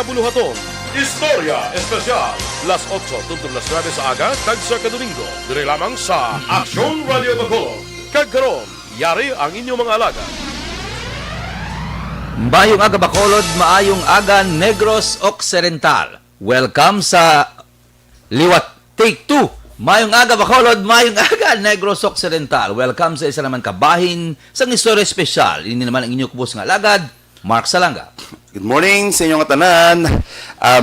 Kabuluhaton, Istorya Espesyal, las 8 tuntun las 9 sa aga, tag sa Kadomingo, dire lamang sa Aksyon Radio Bacolod. Kagkaroon, yari ang inyong mga alaga. Maayong aga Bacolod, maayong aga Negros Occidental. Welcome sa Liwat Take 2. Maayong aga Bacolod, maayong aga Negros Occidental. Welcome sa isa naman kabahin sa Istorya Espesyal. Ini naman ang inyong kubos nga alagad, Mark Salanga. Good morning sa inyong katanan.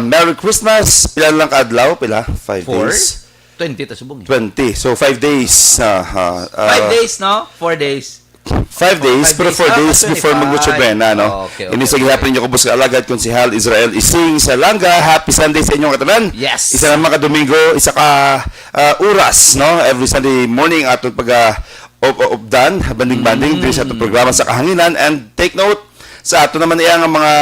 Merry Christmas. Pila lang kaadlaw? Pila? 5 days? 20 ta subong. 20. So 5 days. 5 days, no? 4 days. 5 days, pero 4 days before mag-Noche Buena, no? Okay. Ini sa gihapon niyo kubos nga alagad konsehal Israel Ising sa Langga. Happy Sunday sa inyong katanan. Yes. Isa naman ka Domingo, isa ka oras, no? Every Sunday morning atong pag-updan, banding-banding din sa atong programa sa kahanginan. And take note, sa ato naman iya nga mga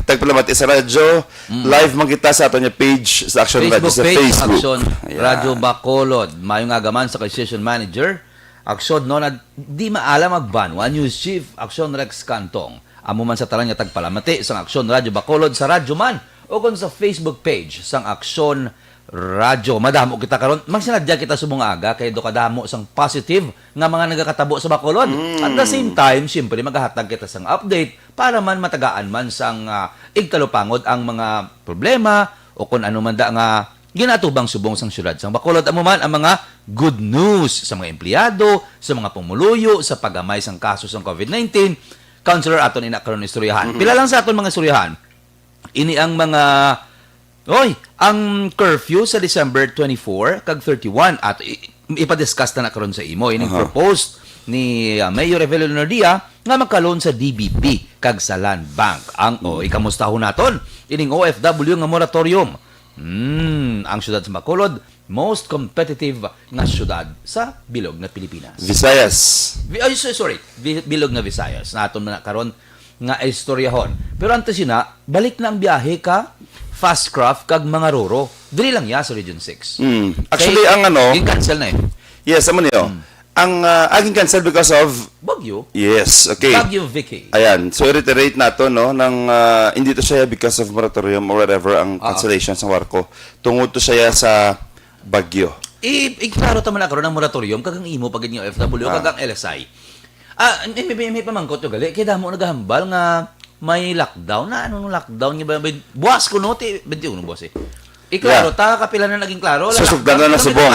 tagpalamati sa radyo, live man kita sa ato niya page sa Action Radio sa Facebook. Action Radio Bacolod. Mayong agaman sa Station Manager. Action no na di maala magbanwa News Chief Action Rex Cantong. Amo man sa talang niya tagpalamati sa Action Radio Bacolod sa radyo man o kon sa Facebook page sang Action Radyo. Madamo kita karon. Magsinadya kita sa mga aga kay do kadamo sang positive nga mga nagakatabo sa Bacolod. At the same time, siyempre maghahatag kita sang update para man matagaan man sang igtalupangod ang mga problema o kung ano man da nga ginatubang subong sang syudad sang Bacolod. Amo man ang mga good news sa mga empleyado, sa mga pumuluyo, sa pagamay sang kaso sang COVID-19. Counselor aton ina karon istoryahan. Pila lang sa aton mga istoryahan. Ini ang mga ang curfew sa December 24 kag 31 at ipadiscuss na karon sa imo ining proposed ni Mayor Evelyn Nordia nga magkalon sa DBP kag sa Land Bank. Ang ikamustaho naton ining OFW nga moratorium. Ang syudad sa Bacolod most competitive nga syudad sa bilog na Pilipinas. Visayas. Bilog na Visayas. Naton na karon nga istoryahon. Pero antes sina, balik na ang biyahe ka Fastcraft kag mga roro. Dili lang ya sa Region 6. Actually, ang ano... cancel na eh. Yes, amo niyo. Ang aging cancel because of... Bagyo. Yes, okay. Bagyo Vicky. Ayan. So, reiterate nato, no? Nang, hindi to siya because of moratorium or whatever ang cancellation sa Warco. Tungod to siya sa bagyo. Klaro taman na karon ang moratorium kag ang imo pagid nga OFW kag ang LSI. May pamangkot yo gali kay damo nagahambal nga may lockdown na anong lockdown niya ba buwas ko no ti 21 buwas eh. Klaro ta kapila na naging klaro. So sugdan na subong.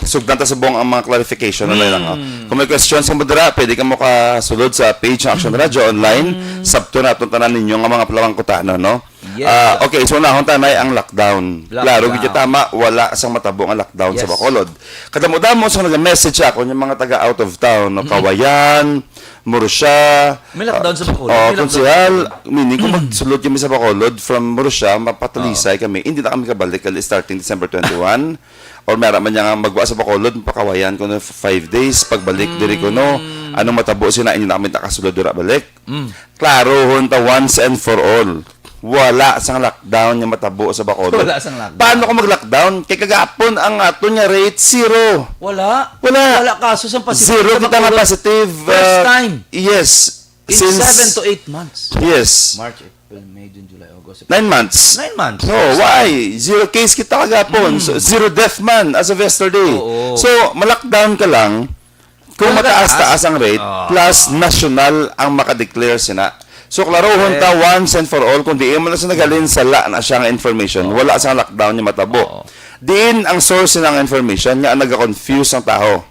Sugdan ta subong ang mga clarification na lang. Kung may questions sa modera, pwede ka mo kasulod sa page ng Action Radio online. Sabto na itong tanan ninyo nga mga palawang kutano, no? Yes. Okay, so nahon tanay ang lockdown. Klaro, gito tama, wala sang matabo ang lockdown sa Bacolod. Kadamo-damo sa nag-message ako yung mga taga out of town, no? Kawayan, Murcia. May lockdown sa Bacolod. Konsehal, meaning kung magsulod kami sa Bacolod, from Murcia, mapatulisay kami. Hindi na kami kabalik starting December 21. Or meron man niya nga magwa sa Bacolod, pakawayan ko na 5 days. Pagbalik, diri ko no. Anong matabo sila, hindi na kami nakasulod dira balik. Klaro, hunta once and for all. Wala sang lockdown yung matabo sa Bacolod. Wala sang lockdown. Paano ko mag-lockdown? Kay kagapon ang ato niya rate, 0. Wala kaso sa positive. 0 kita nga positive. First time. Yes. In 7 to 8 months. Yes. March, April, May, June, July, August, 9 months. 9 months. No, why? 0 case kita kagapon. So, 0 death man as of yesterday. So, ma-lockdown ka lang kung mataas-taas ang rate plus national ang makadeclare sina. So, klarohon ta once and for all, kung di mo na sa nagalin sa na siyang information, wala sa lockdown niya matabo. Diin ang source ng information niya ang nag-confuse ang tao.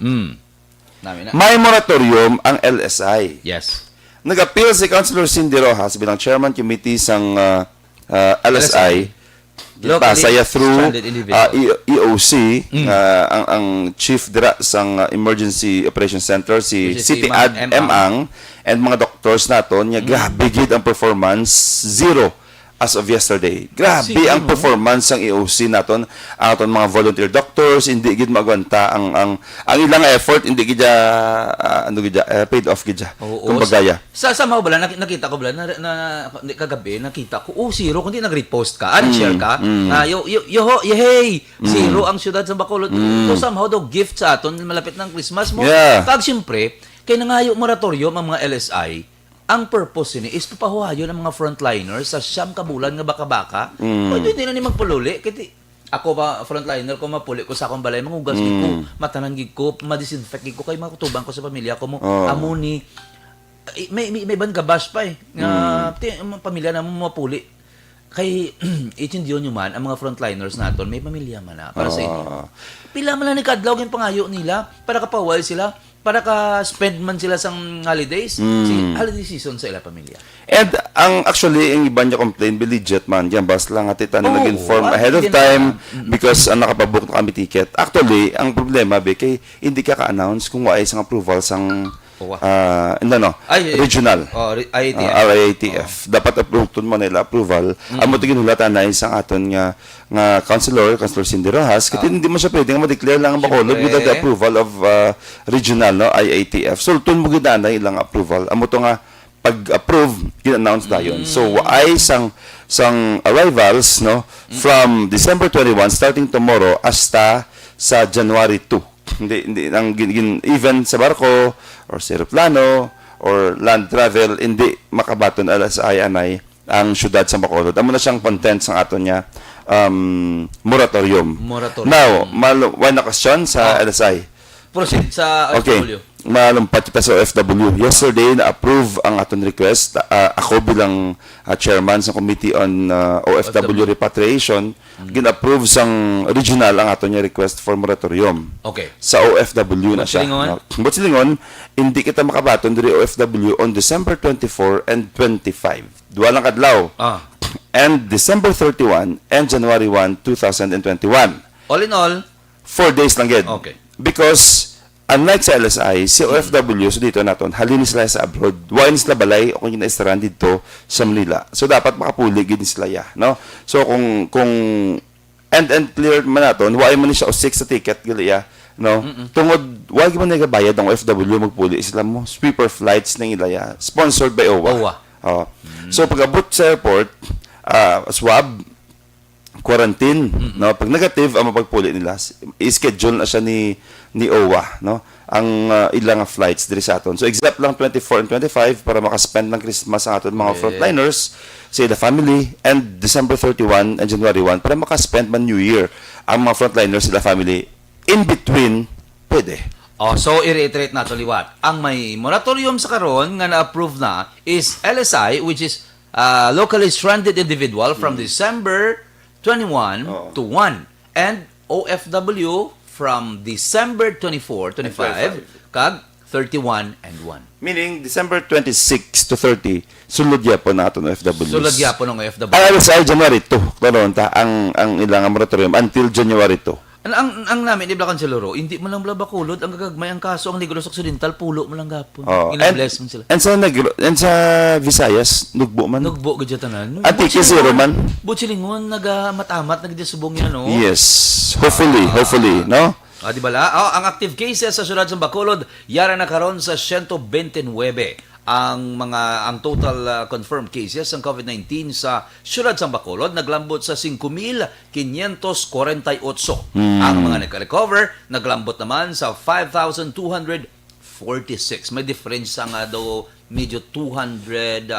May moratorium ang LSI. Yes. Nag-appeal si Councilor Cindy Rojas bilang chairman committee sang LSI. Pasaya through EOC, ang chief dira sang Emergency Operations Center, si City Ad Emang, and mga doctors naton, niya grabe gid ang performance, 0 as of yesterday. Grabe ang performance ng EOC naton, ang aton mga volunteer doctors, hindi gid magwanta ang ilang effort, hindi gid paid off gid. Kumbagaya. Sa mo bala nakita ko bala na kagabi nakita ko 0 kundi nag-repost ka, share ka. Hey, 0 ang syudad sa Bacolod. So somehow daw gift sa aton malapit ng Christmas mo. Pag siyempre kay nangayo moratorium ang mga LSI ang purpose ni is papahuhayo ng mga frontliners sa siyam kabulan nga baka-baka. Pwede din na ni magpululi. Kiti, ako ba, frontliner ko, mapuli ko sa akong balay, mangugas ko, matanan gid ko, madisinfect gid ko, kay makutubang ko sa pamilya ko mo, amuni. May ban gabash pa eh. Ang pamilya na mo mapuli. Kay itindiyon nyo man, ang mga frontliners naton, may pamilya man na para sa inyo. Pila man lang ni kadlaw yung pangayo nila, para kapawal sila, para ka-spend man sila sa holidays, holiday season sa ila pamilya. And actually, ang iba niya complain, legit man, yan, basta lang at ito nag-inform ahead of time because nakapabook na kami ticket. Actually, ang problema, kay hindi ka ka-announce kung wala isang approval sang regional. IATF. RIATF. Dapat approved mo nila approval. Ang mo tingin hulatan na isang aton nga Councilor Cindy Rojas, kasi hindi mo siya pwedeng ma-declare lang ang Bacolod without the approval of regional, no, IATF. So, tun mo gina na ilang approval. Amo to nga pag-approve, gina-announce na yun. So, ay sang arrivals, no, from December 21, starting tomorrow, hasta sa January 2. Hindi even sa barko or sa aeroplano or land travel, hindi makabaton alas anay ang syudad sa Bacolod. Amo na siyang content sa aton niya moratorium. Now, why na question sa LSI? Proceed sa OFW. Malumpat kita sa OFW. Yesterday, na-approve ang aton request. Ako bilang chairman sa Committee on OFW Repatriation, gin-approve sang regional ang aton niya request for moratorium. Okay. Sa OFW na siya. Silingon? Hindi kita makabaton diri OFW on December 24 and 25. Duwa lang kadlaw. And December 31 and January 1, 2021. All in all, 4 days lang gid. Okay. Because unlike sa LSI, si OFW so dito naton halin sila sa abroad. Why sila balay o kung ina-estaran dito sa Manila. So dapat makapuli gid sila ya, no? So kung and clear man naton, why man siya o 6 sa ticket gili ya, no? Tungod wag man nagabayad ang OFW magpuli sila mo. Sweeper flights nang ilaya. Sponsored by OWA. So pag-abot sa airport, swab quarantine, no, pag negative ang mapagpuli nila, i-schedule na siya ni OWA, no, ang ilang flights diri sa aton. So except lang 24 and 25 para makaspend ng Christmas ang aton mga frontliners sa the family, and December 31 and January 1 para makaspend man New Year ang mga frontliners sila family. In between, pwede. So i-reiterate nato liwat. Ang may moratorium sa karon nga na-approve na is LSI, which is locally stranded individual from December 21 to 1, and OFW from December 24, 25 kag 31 and 1. Meaning December 26 to 30 sulod gyapon naton OFWs. Sulod gyapon ng OFW. Sa January 2 karon ta ang ilang moratorium until January 2. Ang namin, Ibla Canceloro, hindi mo lang Bacolod, ang gagagmay ang kaso, ang Negros Occidental, pulo mo lang gapon. Ina-bless mo sila. And sa Visayas, nugbo man. Nugbo, gadyatanan. Antique zero man. Butchilingon, nag-matamat, nagdisubong yan, no? Yes. Hopefully, no? Di ba la? Ang active cases sa syudad sa Bacolod, yara na karon sa 129. Ang total confirmed cases ng COVID-19 sa syudad sa Bacolod naglambot sa 5,548. Ang mga nagka-recover naglambot naman sa 5,246. May difference nga daw medyo 302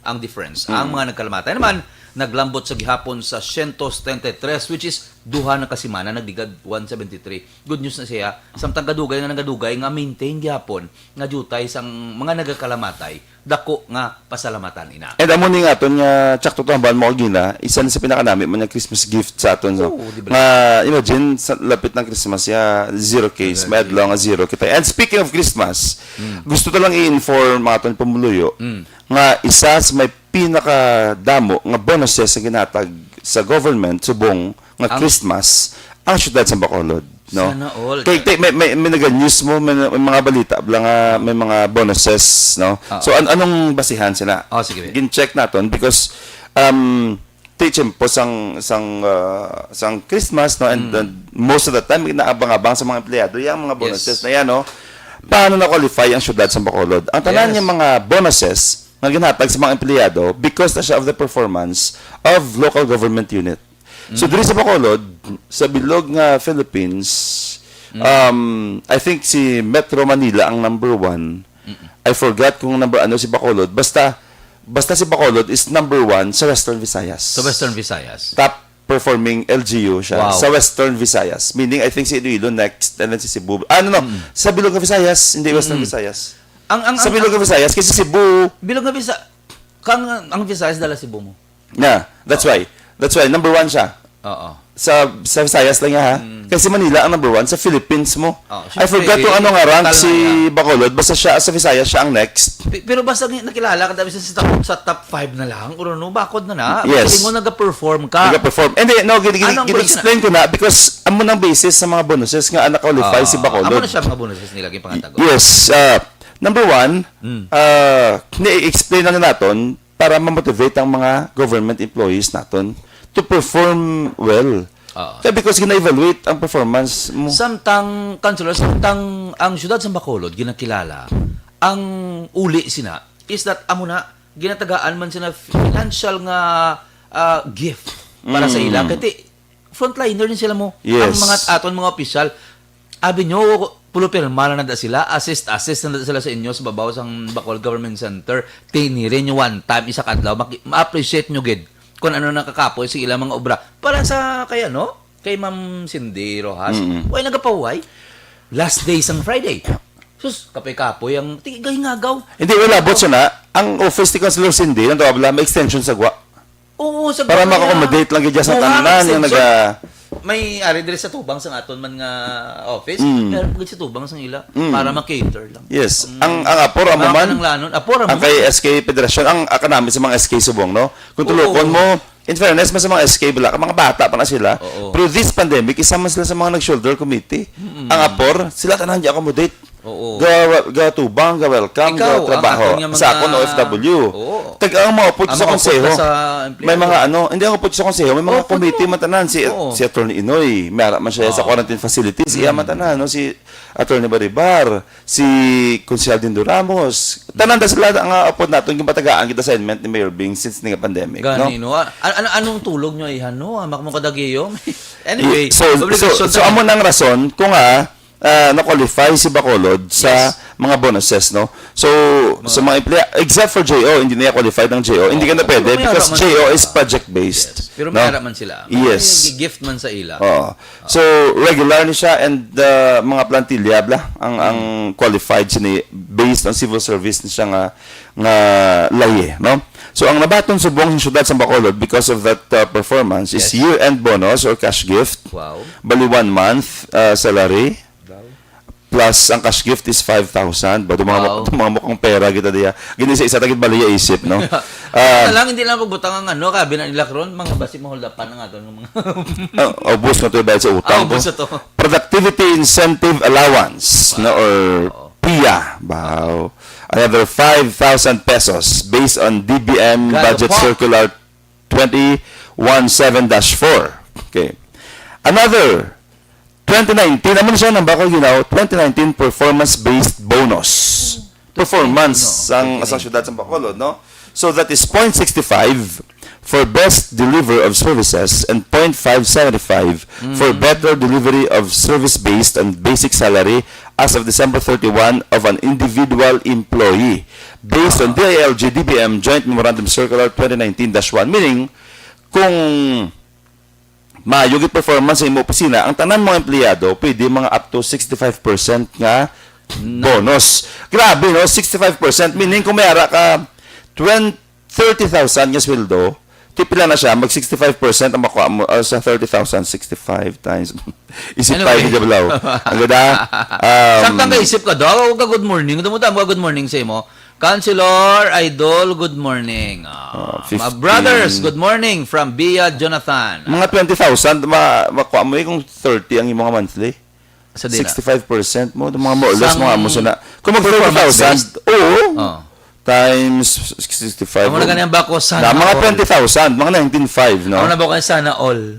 ang difference. Ang mga nagkalamatay naman naglambot sa gihapon sa 133, which is duha na kasimana nagdigad 173. Good news na siya. Samtang gadugay nga maintain gihapon nga jutay sang mga nagakalamatay dako nga pasalamatan ina. And amo ni nga aton nga tsak tutamban mo gina, isa na sa pinakanami man nga Christmas gift sa aton. So, imagine sa lapit ng Christmas ya, 0 case, madlaw nga 0 kita. And speaking of Christmas, gusto ko lang i-inform mga aton pamuluyo nga isa sa may pinakadamo nga bonuses sa ginatag sa government subong nga Christmas ang syudad sa Bacolod, no? Sana all. Kay may naga-news mo, may mga balita bla nga may mga bonuses, no? So anong basihan sila? Sige. Gin-check naton because teaching po sang Christmas, no, and most of the time inaabang-abang sa mga empleyado yung mga bonuses na yan, no? Paano na-qualify ang syudad sa Bacolod? Ang tanan yung mga bonuses nga ginhatag sa mga empleyado because na siya of the performance of local government unit. So diri sa Bacolod, sa bilog nga Philippines, I think si Metro Manila ang number 1. I forgot kung number ano si Bacolod. Basta si Bacolod is number 1 sa Western Visayas. Sa Western Visayas. Top performing LGU siya Wow. sa Western Visayas. Meaning, I think si Iloilo next, and then si Cebu. Sa Bilog ng Visayas, hindi Western Visayas. Sa Bilog ng Visayas, kasi Cebu. Bilog na ang Visayas dala Cebu mo. Yeah, that's why. That's why, number 1 siya. Oo. Sa Visayas lang niya, ha? Kasi Manila ang number 1 sa Philippines mo. Oh, I forgot kung ano nga rank si Bacolod. Basta siya sa Visayas, siya ang next. Pero basta nakilala ka dahil sa top 5 na lang, kung ano, bakod na. Yes. Kasi mo nag-perform ka. Nag-perform. And then, no, Ano ang explain ko na because amo ng basis sa mga bonuses nga na-qualify si Bacolod. Amo na siya mga bonuses nilagay pangatago. Yes. Number 1, ni-explain na natin para ma-motivate ang mga government employees natin to perform well. Kaya because gina-evaluate ang performance mo. Samtang ang syudad sa Bacolod ginakilala, ang uli sina is that amo na ginatagaan man sina financial nga gift para sa ila. Kasi frontliner din sila mo. Yes. Ang mga aton mga opisyal, abi nyo, pulupirma na da sila, assist na sila sa inyo sa babaw sang Bacolod Government Center. Tinirin nyo one time, isa kadlaw, ma-appreciate nyo gid kung ano nakakapoy sa ilang mga obra. Para sa kaya, no? Kay Ma'am Cindy Rojas, way nagapaway. Last day sang Friday. Sus, kapoy-kapoy ang tigay ngagaw. Hindi, wala. Bot siya na. Ang office ni Councilor Cindy, nang tawag may extension sa gwa. Oo, sa Para maka-accommodate lang dyan sa tanan. Yung may ari dire sa tubang sa aton man nga office, pero pagod sa tubang sang ila para ma-cater lang. Yes. Ang apor amo man. Ang kay SK Federasyon, ang namin sa mga SK Subong, no? Kung tulukon mo, in fairness, mas sa mga SK Black, mga bata pa na sila. Pero this pandemic, isama sila sa mga nag-shoulder committee. Ang apor, sila tanan di accommodate. Oo. Ga tubang, ga welcome, ga trabaho. Sa akon OFW. Tag ang mga upot sa konseho. May mga hindi ang upot sa konseho, may mga committee matanan si Attorney Inoy, may man siya sa quarantine facilities, iya matanan, no, si Attorney Baribar, si Konsehal Dindo Ramos. Tanan da sila ang upot naton yung patagaan kita assignment ni Mayor Bing since nga pandemic, no? Ganino. Anong tulog nyo ihan, no? Makmukadagiyo. Anyway, so amo nang rason kung na-qualify si Bacolod sa mga bonuses, no? So, sa mga emplea, except for JO, hindi na qualified ng JO. Hindi ka na pwede because JO is project-based. Yes. Pero may harap man sila. Yes. Gift man sa ila. So, regular ni siya and mga plantilla, ang qualified siya based on civil service ni siya nga laye, no? So, ang nabaton sa buong syudad sa Bacolod because of that performance is year-end bonus or cash gift. Wow. Bali 1 month salary. Plus, ang cash gift is 5,000. Ba, mga mukhang pera kita diya. Gini sa isa tagit baliya isip, no? Hindi lang pagbutang ang kabi na nila karon mga basi maholdapan ng aton mga obus na to dahil sa utang. obus to. Productivity Incentive Allowance, no, or PIA. Wow. Another 5,000 pesos based on DBM Budget Circular 2017-4. Okay. Another 2019, naman siya ng Bacolod, 2019 performance-based bonus. Performance ang syudad sa Bacolod, no? So that is 0.65 for best delivery of services and 0.575 for better delivery of service based on basic salary as of December 31 of an individual employee based on DILG DBM Joint Memorandum Circular 2019-1. Meaning, kung mayugit performance sa imong opisina, ang tanan mga empleyado pwede mga up to 65% nga bonus. Grabe, no? 65%. Meaning, kung may ara ka 30,000 nga sweldo, tipila na siya, mag 65% ang makuha mo sa 30,000, 65 times. Isip tayo ni Jablaw. Ang ganda. Samtang kaisip ka daw, huwag ka good morning. Dumuta mo good morning sa imo. Councilor Idol, good morning. My brothers, good morning from Bia Jonathan. Mga 20,000, makuha mo kung 30 ang imong monthly. Sa dila. 65% mo, mga more or less mga mo na. Kung mag 30,000, times 65. Amo na ganyan ba ko sana mga 20,000, mga 19,500, no? Amo na ba ko sana all?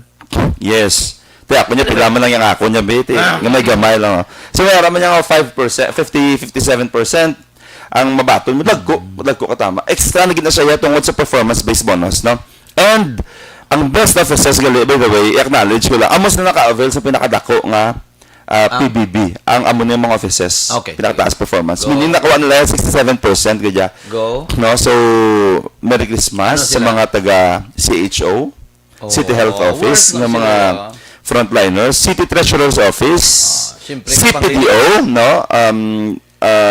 Yes. Kaya ako niya, pilaman lang yung ako niya, bete. Gamay-gamay lang. So, mayroon man niya 5%, 57%. Ang mabaton mo, lagko katama. Extra na ginasaya tungkol sa performance-based bonus, no? And, ang best officers gali, by the way, i-acknowledge ko lang, amos na naka-avail sa pinakadako nga PBB, ang amo ng mga offices. Okay. Pinakataas performance. Go. Meaning nakuha nila 67% gadya. Go. No, so Merry Christmas Ano sa sila? mga taga CHO, City Health Office, work na ng mga sila. frontliners, City Treasurer's Office, Siyempre, CPDO, no?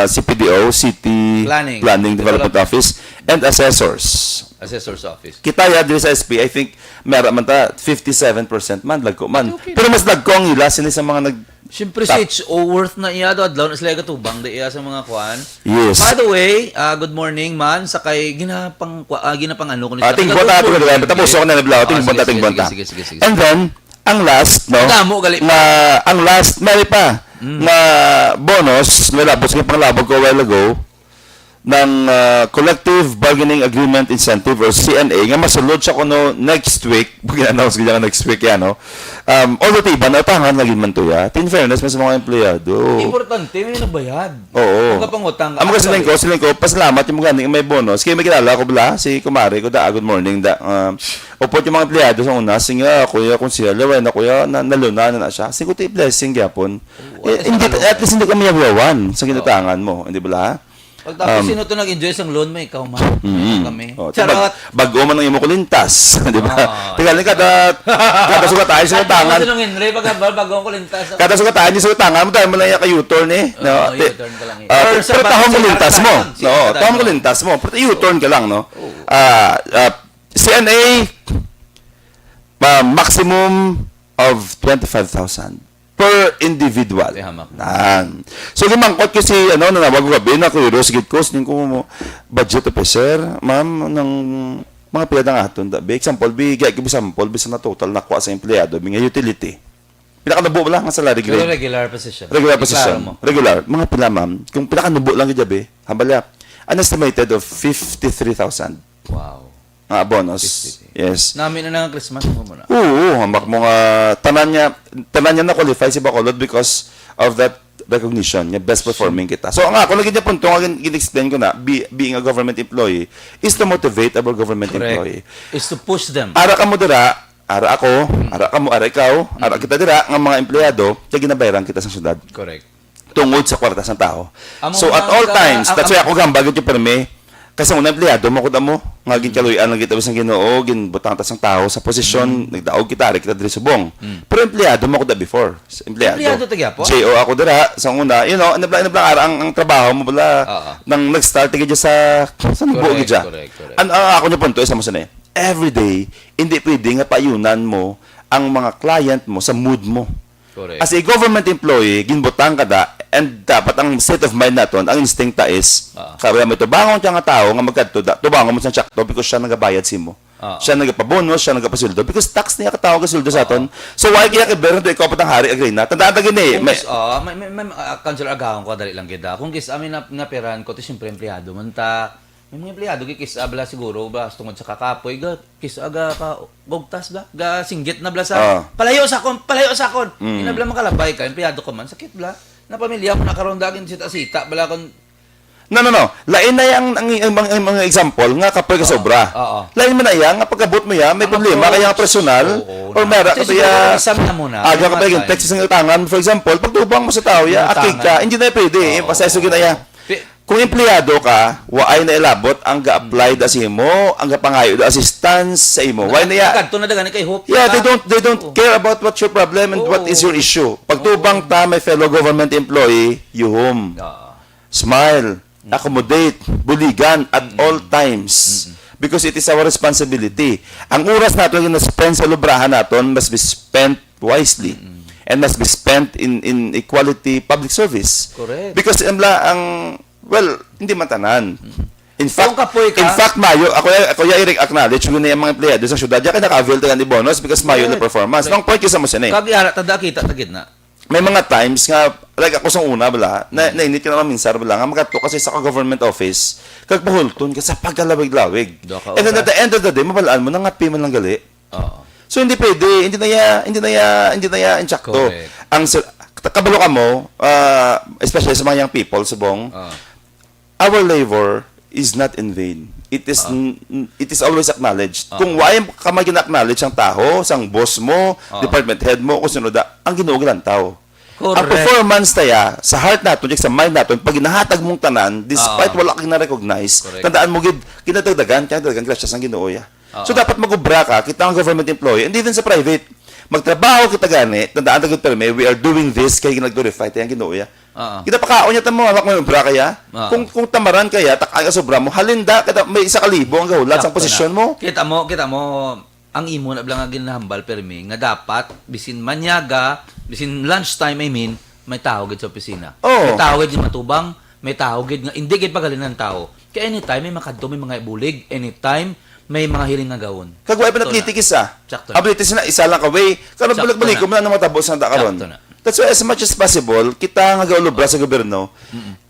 CPDO, City Planning, Development Office, and assessors. Assessor's Office. Kita ya diri sa SP, I think meron man ta 57% man lagko man. Okay. Pero mas lagko ang ila sila sa mga nag Siyempre, CHO worth na iya do adlaw na sila katubang da iya sa mga kwan. Yes. By the way, good morning man sa kay ginapang ano kuno Ating bonta ating gagawin. Tapos ako na nablaw ating bonta ating bonta. Sige. And then ang last, no? Damo gali. Ang last, mali pa, na bonus, nilabos ng panglabog ko a while ago, ng Collective Bargaining Agreement Incentive or CNA, nga masulod siya kuno next week, pag-announce ko next week yan, no? Although tiba, natangan lagi man to ya. In fairness, mas mga empleyado. Importante, may nabayad. Oo. Kung kapangutang. Amo kasi siling ko, pasalamat yung mga ganing may bonus. Kaya may kilala ko bala, si Kumari ko da, good morning da. Upot yung mga empleyado sa una, singa, kuya, kung siya, laway na kuya, naluna na siya. Sige ko blessing gyapon. At least hindi kami yawawan sa ginatangan mo, hindi ba? Pag tapos sino to nag-enjoy sang loan mo, ikaw man. Kami. Oh, Charot. bago man ang imo kulintas, di ba? Tingnan kada sugat tayo sa tangan. Ano nung Henry, bago ko lintas. Kada sugat tayo sa tangan mo dahil mo na yung U-turn eh. No, U-turn ka lang eh. pero tahong mo lintas mo. No, tahong mo lintas mo. Pero U-turn ka lang, no. CNA maximum of 25,000 per individual. Hamak. So gimangkot ko si nanawag ko gabi na curious gid ko sinin ko mo budget officer ma'am ng mga piyadang aton da example bigay ko sample bisa na total nakuha sa empleyado mga utility pinakanubo lang ang salary Pero grade regular position. regular Iklaro position mo. regular mga pila ma'am kung pinakanubo lang gid gabi habalya an estimated of 53,000 Wow. bonus. Yes. Namin na ng Christmas mo muna. Oo, hamak mo nga tanan niya na qualify si Bacolod because of that recognition, yung best performing kita. So nga, kung lagi niya punto, nga gin-explain ko na, being a government employee is to motivate our government employee. Is to push them. Ara ka mo dira, ara ako, ara ka mo, ara ikaw, ara kita dira, nga mga empleyado, kaya ginabayaran kita sa syudad. Correct. Tungod sa kwartas ng tao. Amo So at nga all ka- times, that's why ako gambag yung perme, kasi una empleyado mo kuda mo nga ginkaluyan lang kita bisang Ginoo ginbutang tas ang tao sa posisyon nagdaog kita kita diri subong pero empleyado mo kuda before Empleyado tagya po? JO ako dira sa una nablang ara ang trabaho mo bala nang nag-start gid sa nubo gid Correct. ako ni punto isa mo sanay every day hindi pwede nga payunan mo ang mga client mo sa mood mo. Correct. As a government employee, ginbutang ka da, and dapat ang state of mind naton, ang instinct ta is, kaya mo ito, bangon siya nga tao, nga magkadto da, tubangon mo sa tsakto because siya nagabayad si mo. Siya nagapabonus, siya nagapasildo, because tax niya katawag ka sildo sa aton. So, why kaya kiberon to ikaw patang hari agree na? Tandaan ta gini, May councilor agawang ko dali lang kita. Kung kis amin na peran ko to siyempre empleyado man ta. May mga empleyado kis abla siguro ba tungod sa kakapoy ga kis aga ka gogtas ba ga singgit na bla sa palayo sa kon inabla makalabay ka empleyado ko man sakit bla na pamilya mo nakaroon dagin sita bala kon. No. Lain na yang ang mga example nga kapoy ka sobra. Lain mo na yang nga pagkabot mo ya, may problema kaya nga personal or mera ka ya. Aga ka pa yung text sa utangan, for example, pagtubang mo sa tao ya, akik ka, hindi na pwede. Pasaso gina ya. Kung empleyado ka, waay na ilabot ang ga-apply da sa imo, ang ga-pangayo da assistance sa imo. Why na ya? Kadto na dagan kay hope. Yeah, they don't care about what's your problem and what is your issue. Pagtubang ta may fellow government employee, you home. Smile, accommodate, buligan at all times. Because it is our responsibility. Ang oras natin yung na-spend sa lubrahan natin must be spent wisely. And must be spent in equality public service. Correct. Because hindi matanan. In fact, Mayo, ako ya i-acknowledge yun na yung mga empleyado sa syudad, kaya naka-avail tayo ni bonus because Mayo na performance. Nung point kisa mo siya Kagi ara tada kita tagid na. May mga times nga, like ako sa una, bala, nainit ka naman minsan, bala, nga magato kasi sa government office, kag pahulton ka sa pagkalawig-lawig. And then at the end of the day, mabalaan mo, nangapi mo lang gali. So hindi pwede, hindi na ya inchakto. Ang kabalo ka mo, especially sa mga young people, subong, our labor is not in vain. It is always acknowledged. Kung why ka mag-acknowledge ang tao, sang boss mo, department head mo, kung sino da, ang ginuog lang tao. Correct. Ang performance taya, sa heart natin, sa mind natin, pag inahatag mong tanan, despite wala kang na-recognize, Correct. tandaan mo, kinadagdagan gracias ang Ginoo ya. So, dapat mag-ubra ka, kita ang government employee, and even sa private, magtrabaho kita gani, tandaan tagod perme, we are doing this, kaya ginag-glorify tayo ang Ginoo ya. Kita pakaon niya tamo, hawak mo yung ubra kaya, kung tamaran kaya, takay ka sobra mo, halinda, kita, may 1,000 ang gahulat sa Sakto posisyon na. mo. Kita mo, ang imo na lang nga ginahambal permi, nga dapat, bisin manyaga, bisin lunchtime, may tao gid sa opisina. Oo. May tao gid matubang, may tao gid nga, hindi gid pagaling ng tao. Kaya anytime, may makadto, may mga ibulig, anytime, may mga hiling nga gawon. Kagway pa Sakto na. natlitikis ah. Sakto na. Abilitis na, isa lang kaway. Karon Sakto balik-balik, na. kung na matapos na karon. Sakto na. That's why as much as possible, kita nga gaulobra sa gobyerno,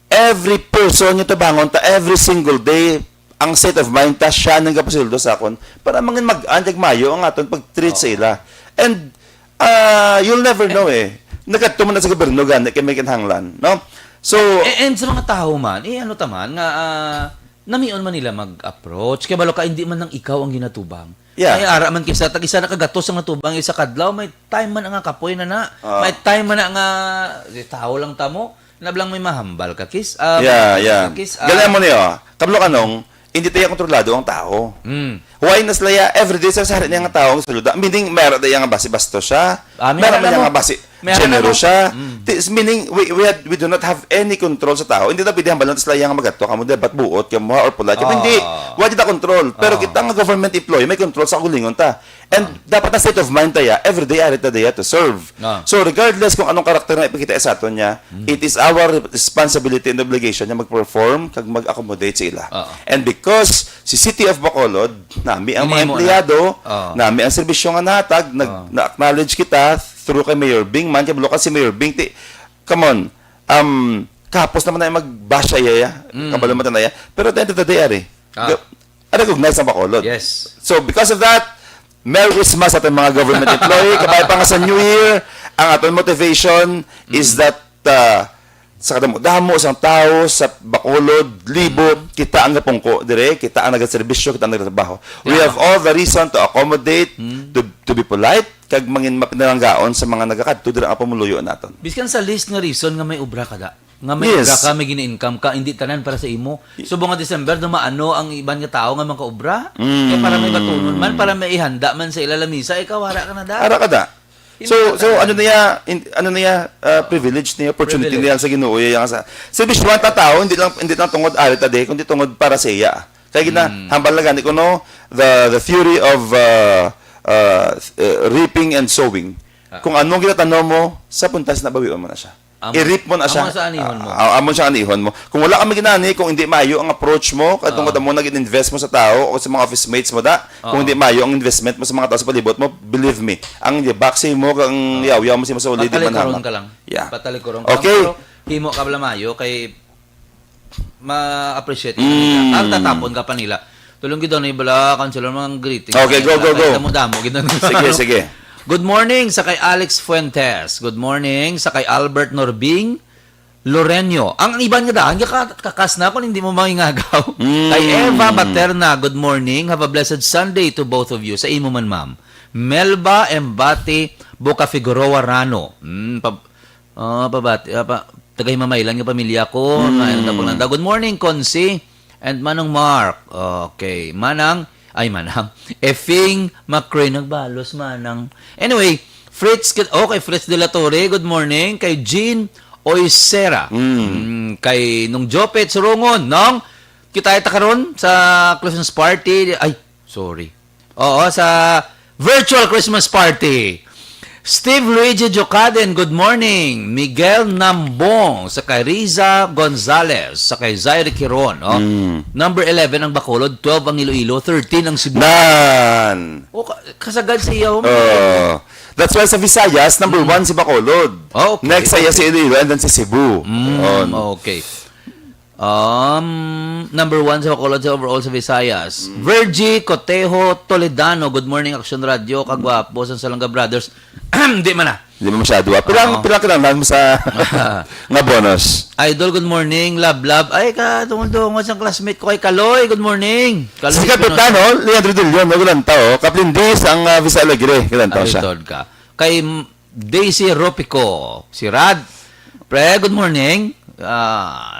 every person yung tabangon ta, every single day, ang state of mind ta, siya nang kapasildo sa akon, para mangin mag-andag mayo ang aton pag-treat sa ila. And, you'll never know Nagkatuman na sa gobyerno, gani, kay may kinhanglan, no? So, And sa mga tao man, ano taman, nga, namion man nila mag-approach. Kaya balo ka, hindi man lang ikaw ang ginatubang. Yeah. May ara man kisa, tag-isa na kagatos ang natubang, isa kadlaw, may time man nga kapoy na. May time man nga, tao lang tamo, nablang may mahambal ka, Kis. yeah. Kis, Ganyan mo niyo, kablo kanong, hindi tayo kontrolado ang tao. Why naslaya everyday sa hari niya nga tao ang saluda. Meaning, meron tayo nga basi basto siya. Meron niya nga basi genero siya. Meaning, we do not have any control sa tao. Hindi na pwede hambal ng taslaya nga magato. Kamo dapat buot, kamo or pula. Hindi. Wala kita control. Pero kita nga government employee, may control sa kulingon ta. And dapat na state of mind tayo, everyday arit na tayo to serve. So, regardless kung anong karakter na ipakita sa aton niya, it is our responsibility and obligation niya mag-perform kag mag-accommodate sa ila. And because si City of Bacolod, nami ang mga empleyado, nami ang serbisyo nga nahatag, na-acknowledge kita through kay Mayor Bing, man kablo ka si Mayor Bing, come on, kapos naman na mag-bash siya, kabalo mo tanaya, pero at the end of the day, recognize ang Bacolod. Yes. So, because of that, Merry Christmas ating mga government employee, kabay pa nga sa New Year, ang ating motivation is that sa kadamo isang tao sa Bacolod, libo, kita ang napungko dire, kita ang nagaserbisyo, kita ang nagtrabaho. We have all the reason to accommodate, to be polite, kag mangin mapinalanggaon sa mga nagakadto dire ang pamuluyo naton. Biskan sa list nga reason nga may ubra ka da. Nga may Yes. ubra ka, may gina-income ka, hindi tanan para sa imo. So, mga December, dumaano ang iban nga tao nga mga ubra. Kaya para may batunon man, para may ihanda man sa ilalamisa, ikaw, wala ka na da. Ara kada. So ano niya privilege niya, opportunity Privilege. niya sa Ginoo yang sa biswan ta tao hindi lang tungod ari ta de kundi tungod para sa iya. Kaya gina hambal na gani ko no the theory of reaping and sowing. Kung anong ginatanom mo sa puntas na bawion mo na siya. I-reap mo na siya. Amon sa anihon mo. Amon siya anihon mo. Kung wala ka ginani, kung hindi mayo ang approach mo, katungod mo nag-invest mo sa tao o sa mga office mates mo da, kung hindi mayo ang investment mo sa mga tao sa palibot mo, believe me, ang baksay mo, ang yaw-yaw mo si masulid, di man Patalikuron ka lang. Yeah. Patalikuron ka Okay. lang. Pero himo ka bala mayo kay ma-appreciate nila. Ang tatapon ka pa nila. Tulong gid ni bala cancel mga greeting. Okay, go. Damo gid. Sige. Good morning sa kay Alex Fuentes. Good morning sa kay Albert Norbing Lorenyo. Ang iban nga daan, kakas na kung hindi mo mangingagaw. Kay Eva Materna, good morning. Have a blessed Sunday to both of you. Sa imo man, ma'am. Melba Embate Boca Figueroa Rano. Pabati. Tagay mamaylan nga pamilya ko. Good morning, Consi. And Manong Mark. Okay. Manang. Effing McCray, nagbalos, Manang. Anyway, Fritz de la Torre, good morning. Kay Jean Oisera. Kay nung Jopet Surungon, nung kita karon sa Christmas party. Sa virtual Christmas party. Steve Luigi Jocaden, good morning. Miguel Nambong, sa kay Riza Gonzalez, sa kay Zaire Quiron. Number 11 ang Bacolod, 12 ang Iloilo, 13 ang Cebu. Nan. Kasagad sa iyo. That's why sa Visayas, number 1 si Bacolod. Okay. Next sa si Iloilo and then si Cebu. Okay. Number 1 sa Bacolod sa overall sa Visayas. Virgie Cotejo Toledano, good morning Action Radio, kagwapo sa Salonga Brothers. Hindi man na. Hindi mo masyado. Pilang mo sa nga bonus. Idol, good morning. Love. Ay, tungod sa classmate ko kay Kaloy. Good morning. Si Kapitano, Leandro De Leon, nagulang tao. Kaplindis ang Visa Alegre. Kailan tao siya. Ka. Kay Daisy Ropico. Si Rad. Pre, good morning.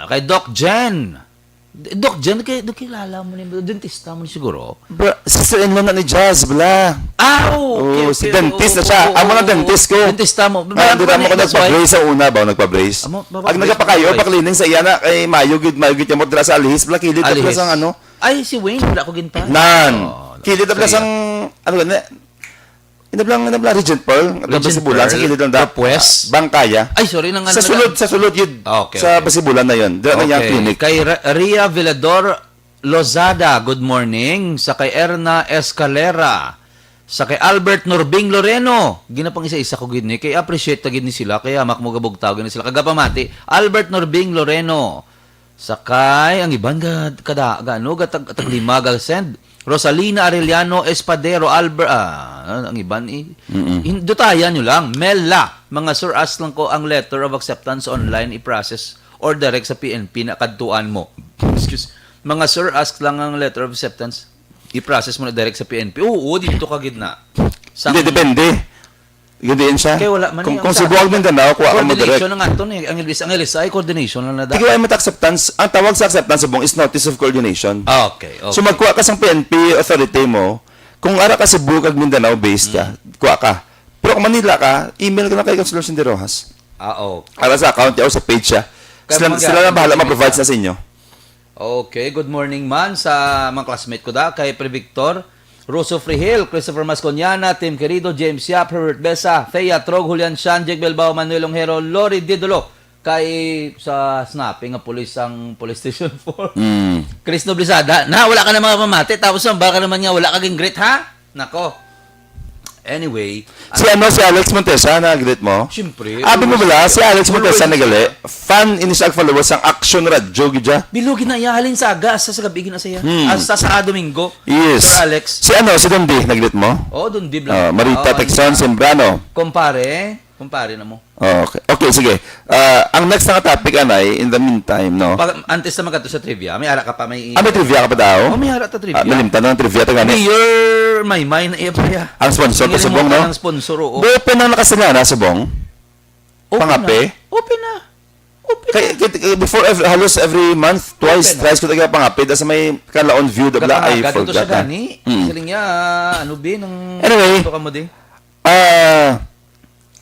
Kay Doc Jen. Doc Jen, kilala mo ni dentista mo ni siguro. Bro, sister-in-law na ni Jazz, bla. Okay, Si dentist na siya. Amo na dentist ko. Dentista mo. Hindi mo ko nagpa-brace sa una ba? Nagpa-brace. Pag nagpakayo, paklining sa iya na, kay mayugid yung mo dira sa alihis, bla, kilid na Alihis. sang ano. Ay, si Wayne, wala ko ginpa. Kilid na sang, ano gani, inablang Regent Pearl, at Regent Basibulan, sa Pearl, kilid lang Northwest. Bangkaya. Ay, sorry nang Sa sulod yun. Okay, Sa okay. Basibulan na yun. Dira na yung clinic. Kay Ria Villador Lozada, good morning. Sa kay Erna Escalera. Sa kay Albert Norbing Loreno. Ginapang isa-isa ko gini. Kay appreciate ta gini sila. Kaya makmugabog tawag gini sila. Kagapamati. Albert Norbing Loreno. Sa kay, ang iban taglima send. Rosalina Arellano Espadero Albert. Ang iban dutayan nyo lang. Mela. Mga sir, ask lang ko ang letter of acceptance online i-process or direct sa PNP na kadtuan mo. Excuse. Mga sir, ask lang ang letter of acceptance i-process mo na direct sa PNP. Oo, dito ka gidna. Hindi, depende. Gandiyan siya. Kaya wala man Kung Cebuag Mindanao, kuha ka mo direct. coordination na nga ito. Ang LSI, coordination lang na Hindi ko ay acceptance. Ang tawag sa acceptance sa buong is notice of coordination. Okay. So magkuha ka sa PNP authority mo, kung ara ka Cebu kag Mindanao based ka, kuha ka. Pero kung Manila ka, email ka na kay Councilor Cindy Rojas. Okay. Para sa account niya o sa page siya. Sila na bahala ma-provide na sa inyo. Okay, good morning man sa mga classmate ko kay Pre Victor, Rosso Frihil, Christopher Masconiana, Tim Querido, James Yap, Herbert Besa, Thea Trog, Julian Shan, Jake Belbao, Manuel Onghero, Lori Didolo, kay sa snapping nga pulis ang Police Station 4. Chris Noblisada, wala ka na mga pamati, tapos baka naman nga wala kaging grit, ha? Nako. Anyway, Si Alex Montesa, na-greet mo? siyempre. Abi mo bala, si Alex Montesa nagali, fan initial followers ang Action Radio, gidya. Bilugin na iyahalin sa agas sa gabigin na saya. Sa Domingo. Yes. Sir Alex. Si Dondi, nag-greet mo? Doon di blanco. Marita Texon Sembrano. Kumpare na mo. Okay, sige. Ang next na topic, Anay, in the meantime, no? Antes na magkato sa trivia, may ara ka pa, may... May trivia ka pa daw? may ara ta trivia. Nalimtan na ng trivia, tagani. Mayor, may na iya pa ya. Ang sponsor ko sa Bong, no? Ang sponsor, oo. Open ang nakasala sa Bong? Pangape? Open na. Before, halos every month, thrice ko taga pangape, dahil sa may kalaon view, dabla, I Dito sa forgot. gani. Siling niya, Anyway. ito ka mo di.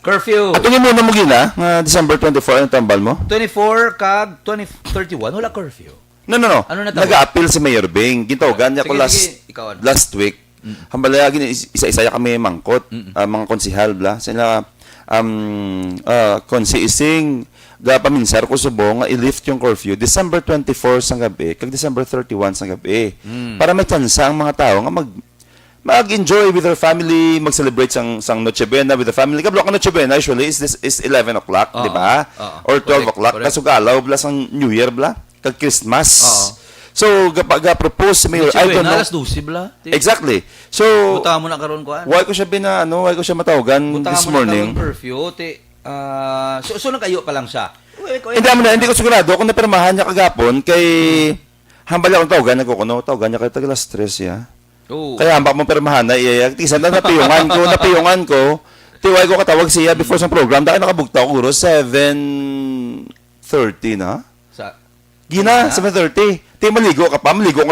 Curfew. At yung muna mo gina, December 24, ang tambal mo? 24 kag 2031, wala curfew. No. Ano na tawag? Nag-appeal si Mayor Bing. Gintawagan niya ko Sige, ikaw. last week. Hambalaya, isa-isa kami mangkot, mga konsihal, bla. Sila, konsi ising, paminsar ko subong, nga i-lift yung curfew, December 24 sa gabi, kag December 31 sa gabi. Para may tsansa ang mga tao nga mag-enjoy with their family, mag-celebrate sang Noche Buena with the family. Kablo ang Noche Buena usually is 11 o'clock, di ba? Or 12 o'clock. Correct. Kasugalaw, bla sang New Year, bla. Kag Christmas. So, ga-propose si Mayor, I don't know. Alas 12 bla. Exactly. So, Buta mo na karon ko. why ko siya why ko siya matawagan this morning? Curfew, so nakayo pa lang siya. Hindi ko sigurado kung napirmahan niya kagapon kay hambala akong tawagan niya kay tagalas stress ya. Oo. Kaya hambak mo pirmahan na tisan na napiyungan ko. Tiway ko katawag siya before sa program dahil nakabugta ko guro 7:30 na. Gina, 7:30. Maligo ka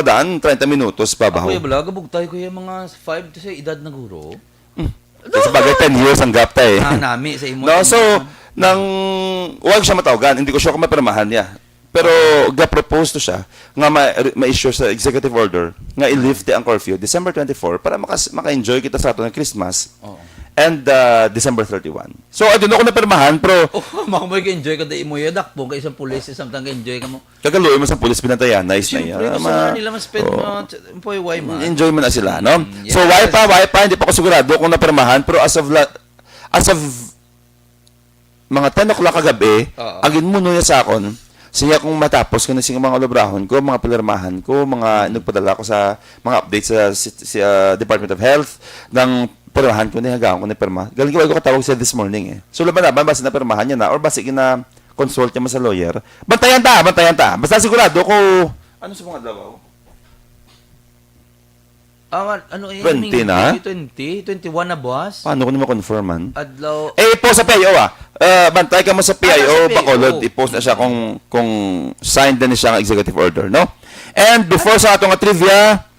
daan 30 minutos pa ba? Kuya Bala, gabog tayo kuya mga 5 to sa edad na guro. Sa bagay 10 years ang gap tayo. Nami sa imo. No, so huwag siya matawagan, hindi ko sure kung mapirmahan niya. Pero ga-propose to siya nga ma-issue sa executive order nga i-lift ang curfew December 24 para maka-enjoy kita sa ato ng Christmas. And December 31. So I don't know kung napirmahan pero Makamoy ka-enjoy ka da imo yadak po kay isang pulis samtang ka-enjoy ka mo. kagaluoy mo sa pulis pinantayan, nice na Siyempre, yan. gusto na nila ma-spend mo empoy why man. Enjoy mo na sila, no? Yes. So why pa, hindi pa ko sigurado kung napirmahan pero as of mga 10 o'clock kagabi, agin mo niya sa akon. Siya kung matapos ko na siya mga olabrahon ko, mga pilirmahan ko, mga nagpadala ko sa mga updates sa Department of Health ng pirmahan ko na hanggang ko na pirma. Galing ko katawag siya this morning eh. So laban-laban basta na pirmahan niya na or basta na consult niya sa lawyer. Bantayan ta. Basta sigurado ko ano sa mga daw? Ano 20 na? 21 na boss. Paano ko naman confirman? Adlaw. I-post sa PIO bantay ka mo sa PIO, sa PIO. Bacolod. I-post na siya kung signed na siya ang executive order, no? And before sa atong trivia,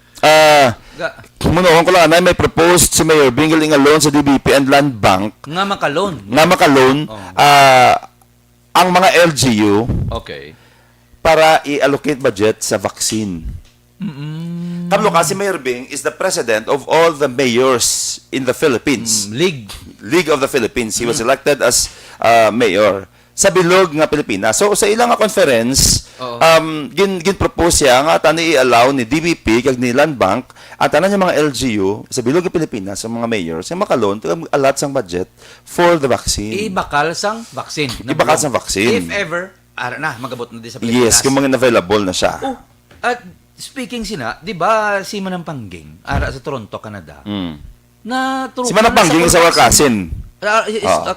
munuhon ko lang na may proposed si Mayor Bingaling alone sa DBP and Land Bank Nga makalon. nga makalon ang mga LGU Okay. para i-allocate budget sa vaccine. Kablo kasi Mayor Bing is the president of all the mayors in the Philippines. League of the Philippines. He was elected as mayor sa bilog nga Pilipinas. So sa ilang nga conference, gin-propose siya nga tani i-allow ni DBP kag ni Land Bank at tanan yung mga LGU sa bilog nga Pilipinas sa mga mayors sa makalon to alat sang budget for the vaccine. Ibakal sang vaccine. Ibakal sang vaccine. If ever, magabot na din sa Pilipinas. Yes, kung mga available na siya. At speaking sina, di ba si Manang Pangging, sa Toronto, Canada, na turukan Si Manang Pangging sa wakasin.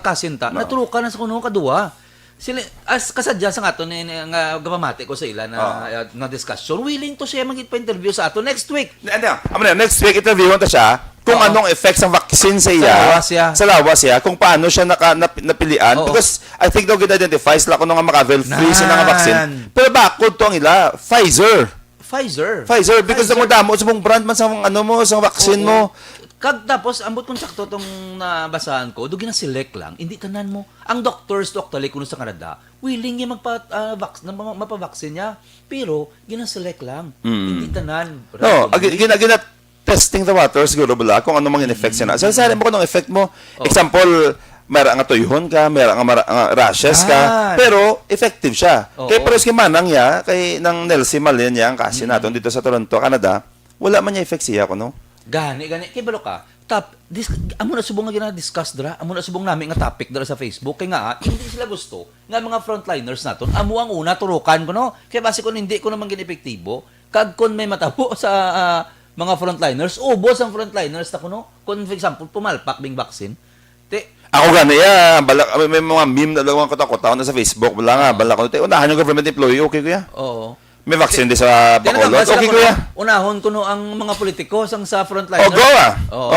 Kasin ta. Naturukan na sa kuno kadua. Sila as kasadya sa ato nga gabamati ko sa ila na discussion, willing to siya magpa-interview sa ato next week. Next week interview ta siya kung anong effects ng vaccine sa iya. Sa lawas siya. Kung paano siya napilian. Because I think daw gid-identify sila kung nga maka-avail free sila nga vaccine. Pero bakod to ang ila, Pfizer because mo damo sa mong brand man sa sa vaccine mo. Kag tapos ambot kung sakto tong nabasahan ko, do gina-select lang, hindi tanan mo. Ang doctors actually kuno sa Canada, willing yung mapavaksin niya, pero gina-select lang. Hindi tanan. No, gina testing the waters siguro bala kung ano mga effects niya. Sa mo kung anong effect mo. Example, mayroon nga tuyuhon ka, mayroon nga rashes ka, pero effective siya. Kaya pares kay Manang ya, kay ng Nelsie Malen niya, ang kasi natin dito sa Toronto, Canada, wala man niya effect siya ko, no? Gani. Kay balo ka, amo na subong nga gina-discuss dra, amo na subong namin nga topic dra sa Facebook, kay nga, hindi sila gusto, nga mga frontliners naton, amo ang una, turukan ko, no? Kaya base kung hindi ko naman gina-epektibo, kag kung may matabo sa mga frontliners, ubos ang frontliners na kuno. Kung for example, pumalpak bing vaccine, ako gani may mga meme na lang katakot-taon na sa Facebook, wala nga, bala ko, unahan yung government employee, okay kuya? Oo. May vaccine din sa Bacolod, okay kuya? Unahon ko no ang mga politiko sang sa frontliners. Go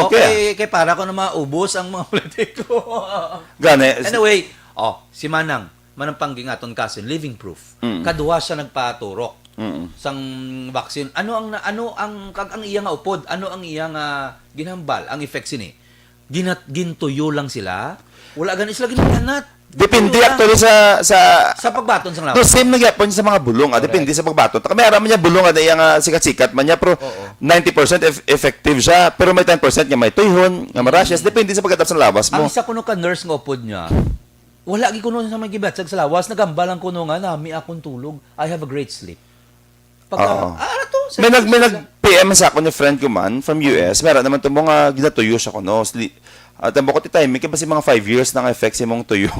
okay. Kay para ko na maubos ang mga politiko. Gani. Anyway, si Manang Pangging aton kasin, living proof. Kaduha siya nagpaturok sang vaccine. Ano ang iya nga upod, ano ang iya nga ginhambal, ang effect sini. Gintuyo lang sila. Wala gani sila ginaganat. Depende actually sa pagbaton sa lawas. The same nagyapon sa mga bulong, depende sa pagbaton. Kami aram niya bulong yung sikat-sikat man niya, pero 90% effective siya, pero may 10% nga may tuyhon, nga marashes, depende sa pagkatap sa lawas mo. Ang isa kuno ka nurse nga upod niya, wala gi kuno sa mga gibatsag sa lawas, nagambalang kuno nga nami akong tulog. I have a great sleep. May nag-PM sa ako ni friend ko man from US, meron naman itong mga ginatuyo siya ko, no? At ang bukod time, may kasi mga 5 years na effect sa imong tuyo.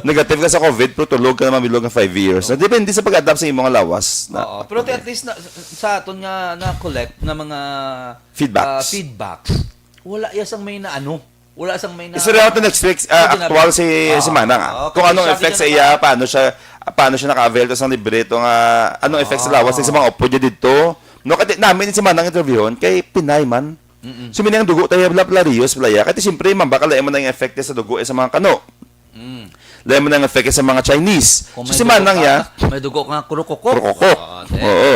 Negative ka sa COVID, pero tulog ka naman bilog ng 5 years. Depende sa pag-adapt sa imong lawas. Pero at least sa aton nga na-collect na mga feedbacks, wala yasang may na ano. Wala sang may na... Isa rin ako next week, actual si Manang. Kung anong effect sa iya, paano siya naka-avail sa libre, anong effect sa lawas sa mga upo niya dito. No, kasi namin si Manang interviewon kay Pinay man. Suminang dugo tayo Larios playa. Kasi siyempre baka laim mo na yung effect sa dugo sa mga kano. Laim mo na yung effect sa mga Chinese. So si Manang ya, may dugo ka kurukokok. Oo.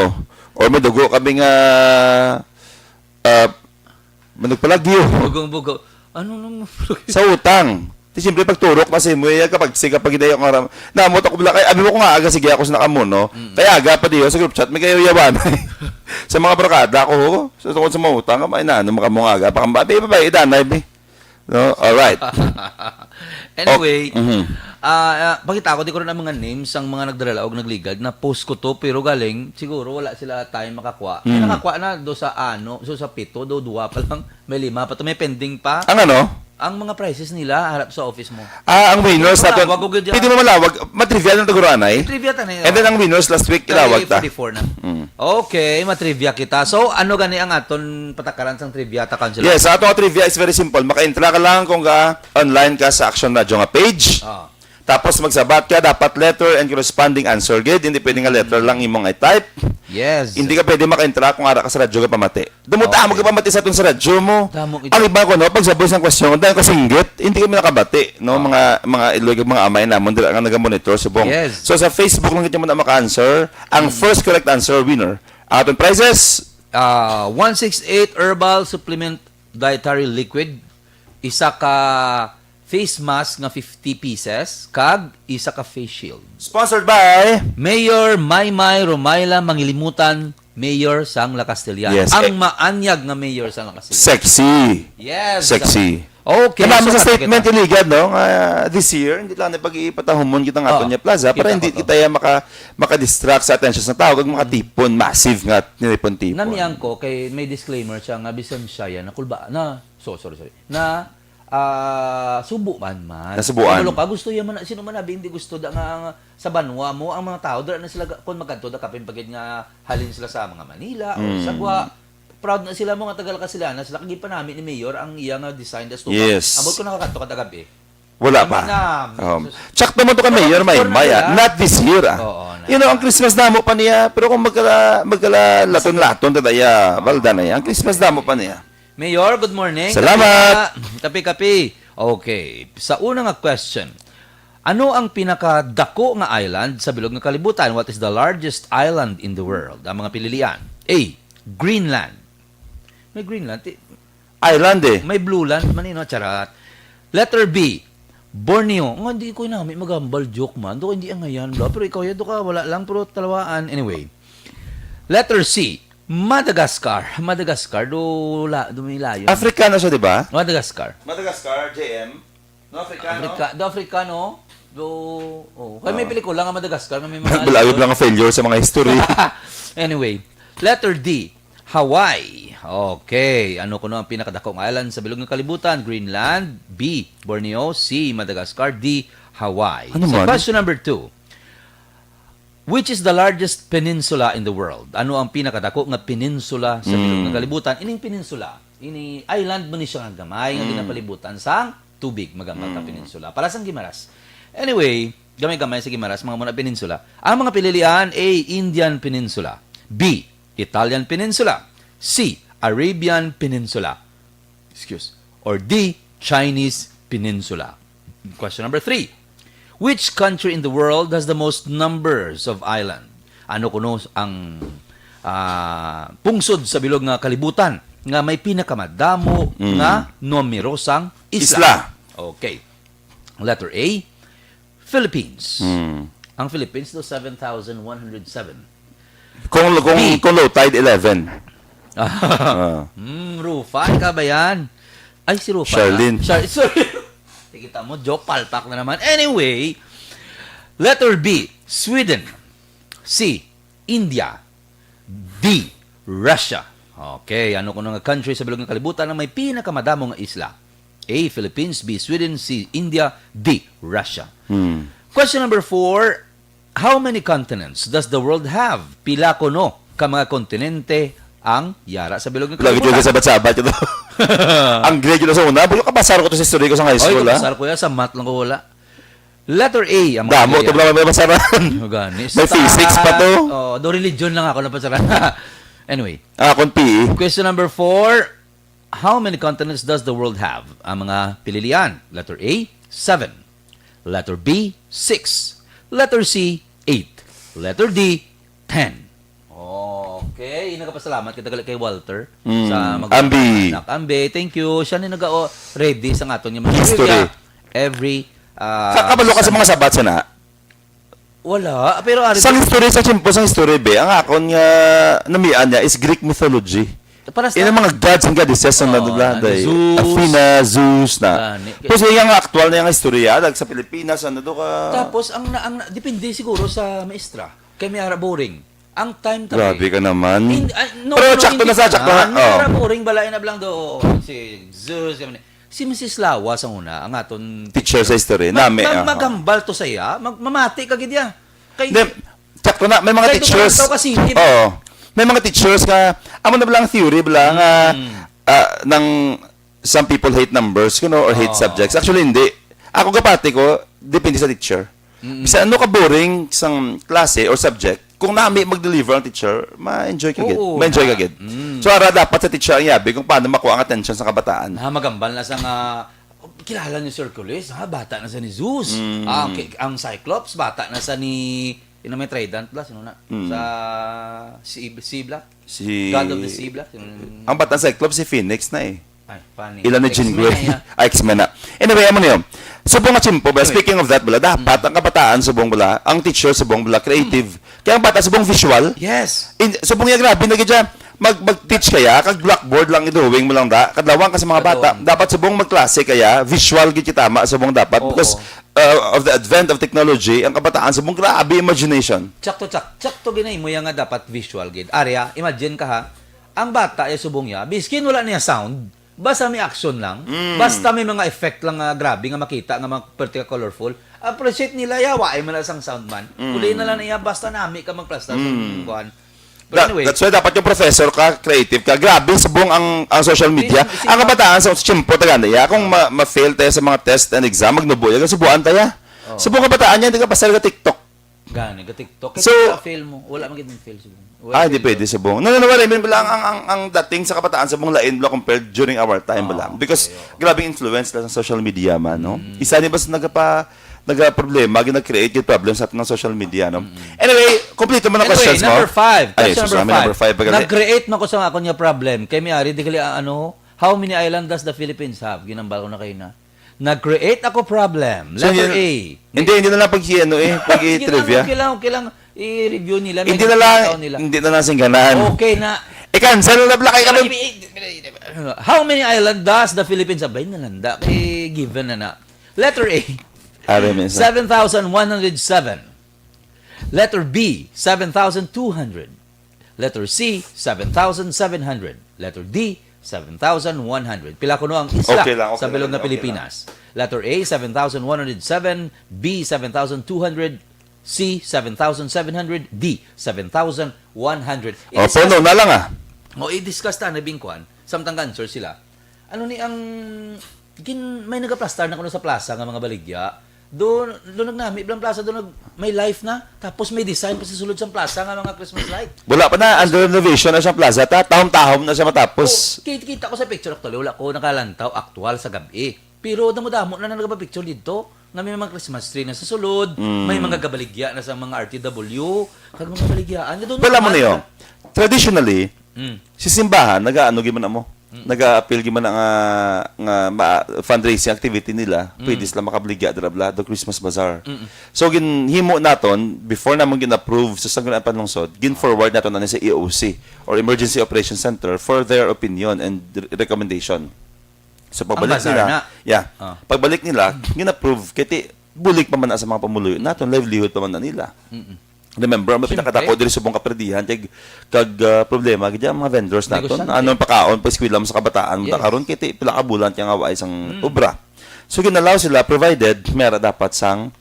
Or may dugo kami nga managpalagyo. Bugong-bugo. Ano nung sa utang. Siyempre pagturok kasi mo kapag pag hidayo ko nga namot ako bala kay abi mo ko nga aga sige ako sa nakamuno. Kaya aga pa diyo sa group chat may kayo yawan. Sa mga barkada ko sa tungkol sa mga utang may naano maka mo aga pa kambabe pa idanay bi. No, all right. Anyway, pakita ko di ko rin ang mga names ang mga nagdala og nagligad na post ko to pero galing siguro wala sila time makakuha. Nakakuha na do sa sa pito do duwa pa lang may 5 pa to may pending pa. Ang ano? Ang mga prices nila harap sa office mo. Ang winners natin. Pwede mo malawag. Matrivia ng taguranay. Matrivia ta na. And then ang winners last week ilawag ta. 44 na. Okay, matrivia kita. So, ano gani ang aton patakaran sang trivia ta council? Yes, ato trivia is very simple. Maka-entra ka lang kung online ka sa Action Radio nga page. Tapos magsabat ka, dapat letter and corresponding answer. Gid, hindi pwede nga letter lang imong i-type. Yes. Hindi ka pwede maka-interact kung ara ka sa radyo ka pamati. Dumuta mo ka pamati sa itong sa radyo mo. Damo ito. Ang iba ko, no, pag sa voice ng question, dahil kasinggit, hindi kami nakabati. No? Mga ilog, mga amay namon, dila nga nag-monitor, subong. Yes. So sa Facebook lang kita mo na maka-answer. Ang first correct answer, winner. Aton prizes, 168 herbal supplement dietary liquid, isa ka face mask nga 50 pieces, kag isa ka face shield. sponsored by Mayor Maymay Romayla Mangilimutan, Mayor Sang La Castellan. Yes. Ang maanyag nga Mayor Sang La Castellan. Sexy. Yes. Sexy. Okay. Kaya sa so statement kita. iligad, no? This year, hindi lang na pag-iipatahumon kita nga Tonya Plaza para kita hindi ko to. kita ya maka-distract sa attention sa tao kag makatipon, massive nga nilipon-tipon. Namiang ko kay may disclaimer siya nga bisan siya yan na kulba na sorry na subo man. Nasubuan. Ano ka gusto yan man sino man abi hindi gusto da nga sa banwa mo ang mga tao dira na sila kon magkanto da kapin pagid nga halin sila sa mga Manila o Sagwa. Proud na sila mga tagal ka sila na sila kagi pa namin ni Mayor ang iyang design das tuba. Yes. Abot ko nakakanto kada gabi. Wala pa. Tsak naman to ka mayor, may maya. Not this year, Oo, You know, ang Christmas damo pa niya, pero kung magkala laton-laton, tadaya, balda na yan. Ang Christmas damo pa niya. Mayor, good morning. Salamat. Kapi-kapi. Okay. Sa unang question, ano ang pinakadako nga island sa bilog ng kalibutan? What is the largest island in the world? Ang mga pililian. A. Greenland. May Greenland. Island eh. May Blue Land. Manino, charat. Letter B. Borneo. Nga, hindi ko namin magambal joke man. Do hindi ang ngayon. Pero ikaw yan, do ka. Wala lang. Pero talawaan. Anyway. Letter C. Madagascar. Madagascar. Do may layo. Africano siya, di ba? Madagascar. Madagascar, JM. No, Africano. Kaya may pelikula nga Madagascar. May mga Bulayog lang ang failure sa mga history. Anyway. Letter D. Hawaii. Okay. Ano kuno ang pinakadakong island sa bilog ng kalibutan? Greenland. B. Borneo. C. Madagascar. D. Hawaii. Ano So, man? question number 2. Which is the largest peninsula in the world? Ano ang pinakadako nga peninsula sa bilog ng kalibutan? Ining peninsula. Ini island man ni siya nga gamay nga ginapalibutan sang tubig magambal ka peninsula. Para sang Gimaras. Anyway, gamay-gamay sa Gimaras mga muna peninsula. Ang mga pililian A. Indian Peninsula. B. Italian Peninsula. C. Arabian Peninsula. Or D. Chinese Peninsula. Question number 3. Which country in the world has the most numbers of island? Ano kuno ang pungsod sa bilog nga kalibutan nga may pinakamadamo nga numerosang isla? Okay. Letter A. Philippines. Ang Philippines do 7,107. Kung low tide, 11. Rufan ka ba yan? Ay, si Rufan. Charlene. Sorry. Kita mo, joke, palpak na naman. Anyway, letter B, Sweden. C, India. D, Russia. Okay, ano ko nga country sa bilog ng kalibutan na may pinakamadamong isla? A, Philippines. B, Sweden. C, India. D, Russia. Question number 4. How many continents does the world have? Pila kuno ka mga kontinente ang yara sa bilog ng Lagi kalibutan? juga sabat-sabat ito. Ang grade yun sa una. Bulo ka basaro ko to sa history ko sa high school, ha? Pasar ko yan, sa math lang ko wala. Letter A. Ang mga Damo, ito lang may basaran. Gani. May physics pa to. Do religion lang ako napasaran. Anyway, Kung PE. question number 4. How many continents does the world have? Ang mga pililian. Letter A, 7. Letter B, 6. Letter C, 8. Letter D, 10. Okay, nagapasalamat kita kay Walter sa Ambi. Ambi, thank you. Siya ni ready sa aton yung History. Every Kabalo ka sa mga sabat sa na. wala, pero ari Sa history, sa chimpo, sa history, be, ang akon nga namian niya is Greek mythology. para sa Yan ang mga gods and goddesses ang naduladay. Zeus. Athena, Zeus na. Gani. Tapos yung nga actual na yung istorya, sa Pilipinas, ano do ka. Tapos ang depende siguro sa maestra. Kay may ara boring. Ang time Grabe ka naman. Pero sakto na sa sakto na. May ara boring balay na blang do si Zeus kami. Si Mrs. Lawa sa una ang aton Teacher sa history. Nami. magambal to saya, mamati ka gid ya. Kay Hindi, sakto na. May mga Kay teachers. Dumalantaw kasi, di ba? Oo. May mga teachers ka, amo na lang theory bala nga ng some people hate numbers, or hate subjects. Actually, hindi. Ako kapati ko, depende sa teacher. Bisa ano ka boring isang klase or subject, kung nami mag-deliver ang teacher, ma-enjoy ka gid. Oo, Ma-enjoy ka na. gid. So ara dapat sa teacher ang yabi kung paano makuha ang attention sa kabataan. Magambal na sa nga kilala ni Hercules, bata na sa ni Zeus. Ang Cyclops, bata na sa ni may Trident plus, sino na? Sa Sibla? Si God of the Sibla? ang batang Cyclops si Phoenix na eh. Ay, funny. Ilan na Jean Grey? X-Men X-Men na. Anyway, ano yun? Subong nga chimpo, bala, speaking of that, bala, dapat ang kabataan, subong bala, ang teacher, subong bala, creative. Kaya ang bata, subong visual. Yes. Subong niya, grabe, nagigya, mag-teach kaya, kag blackboard lang, i-drawing mo lang da, kadlawang ka sa mga bata, dapat subong magklase kaya, visual gid tama, subong dapat, because of the advent of technology, ang kabataan, subong grabe imagination. Tsakto ginay mo yan nga dapat visual gid. Arya, imagine ka ha, ang bata ay subong niya, biskin wala niya sound, basta may action lang, basta may mga effect lang nga grabe nga makita nga mga particular colorful, appreciate nila yawa ay man sang sound man. Uli na lang niya basta nami ka magplasta sa kuan. But anyway, That's why dapat yung professor ka, creative ka, grabe subong ang social media. Ang kabataan sa chimpo tagana ya, kung ma-fail tayo sa mga test and exam, magnubuya ka subuan tayo. Subong kabataan yan, hindi ka pasal ka TikTok. gani ka TikTok. So, fail mo. Wala magiging fail siguro. Hindi pwede subong. Nananawala, I mean, lang ang dating sa kabataan subong lain bala compared during our time bala. Because grabe influence lang sa social media man, no? Isa ni ba sa nagka-problema, nag-create yung problem sa atin ng social media, no? Anyway, complete mo na questions mo. Number 5. Ay, Question number 5. Nag-create mo ko sa ako niya problem. Kay may-ari, di kali how many island does the Philippines have? Ginambal ko na kayo na. Nag-create ako problem. Letter A. Hindi na lang pag-trivia. Kailang i-review nila. Hindi na lang singganan. Okay na. Cancel na blakay kami. How many island does the Philippines have? Bay na landa. Kay given na. Letter A. 7,107. Letter B, 7,200. Letter C, 7,700. Letter D, 7,100. Pila ko no ang isla Okay sa bilog na okay Pilipinas. Letter A, 7,107. B, 7,200. C, 7,700. D, 7,100. Puno na lang I-discuss ta na bingkwan. Samtang answer sila. Ano ni ang may nagaplastar na kuno sa plaza nga mga baligya. Doon nagnami ibang plaza doon may life na tapos may design pa sa sulod sa plaza nga mga Christmas light. Wala pa na under renovation na siyang plaza tahom-tahom na siya matapos. Kita ko sa picture actually wala ko nakalantaw aktual sa gabi. Pero damo-damo na nagpa-picture dito nga may mga Christmas tree na sa sulod, may mga gabaligya na sa mga RTW, kag mga baligyaan doon. Wala mo na yun. Traditionally, si simbahan nag-aano gyud mo. Nag-appeal gyud man nga fundraising activity nila. Pwede sila makabligya dira do Christmas Bazaar. So ginhimo naton before namon gin-approve sa Sangguniang Panlungsod, gin-forward naton na sa EOC or Emergency Operations Center for their opinion and recommendation. So pagbalik nila, pagbalik nila, gin-approve kay bulik pa man na sa mga pamuluyo naton, livelihood pa man na nila. Remember, may pinakadako diri subong kaperdihan kag problema gid mga vendors naton. Ano pakaon pa eskwela mo sa kabataan mo karon kiti pila ka bulan nga wa isang obra. So ginalaw sila provided mera dapat sang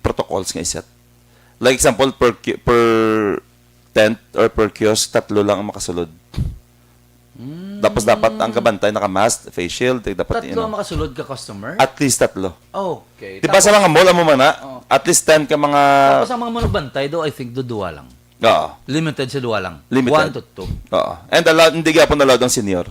protocols nga iset. Like example per tent or per kiosk tatlo lang ang makasulod. Tapos dapat ang kabantay naka-mask, face shield, dapat tatlo ang makasulod ka customer? At least tatlo. Okay. Di ba sa mga mall mo man at least 10 ka mga tapos ang mga manugbantay do I think do duwa lang. Oo. Limited sa duwa lang. Limited. 1 to 2. Oo. And hindi gyapon allowed ang senior.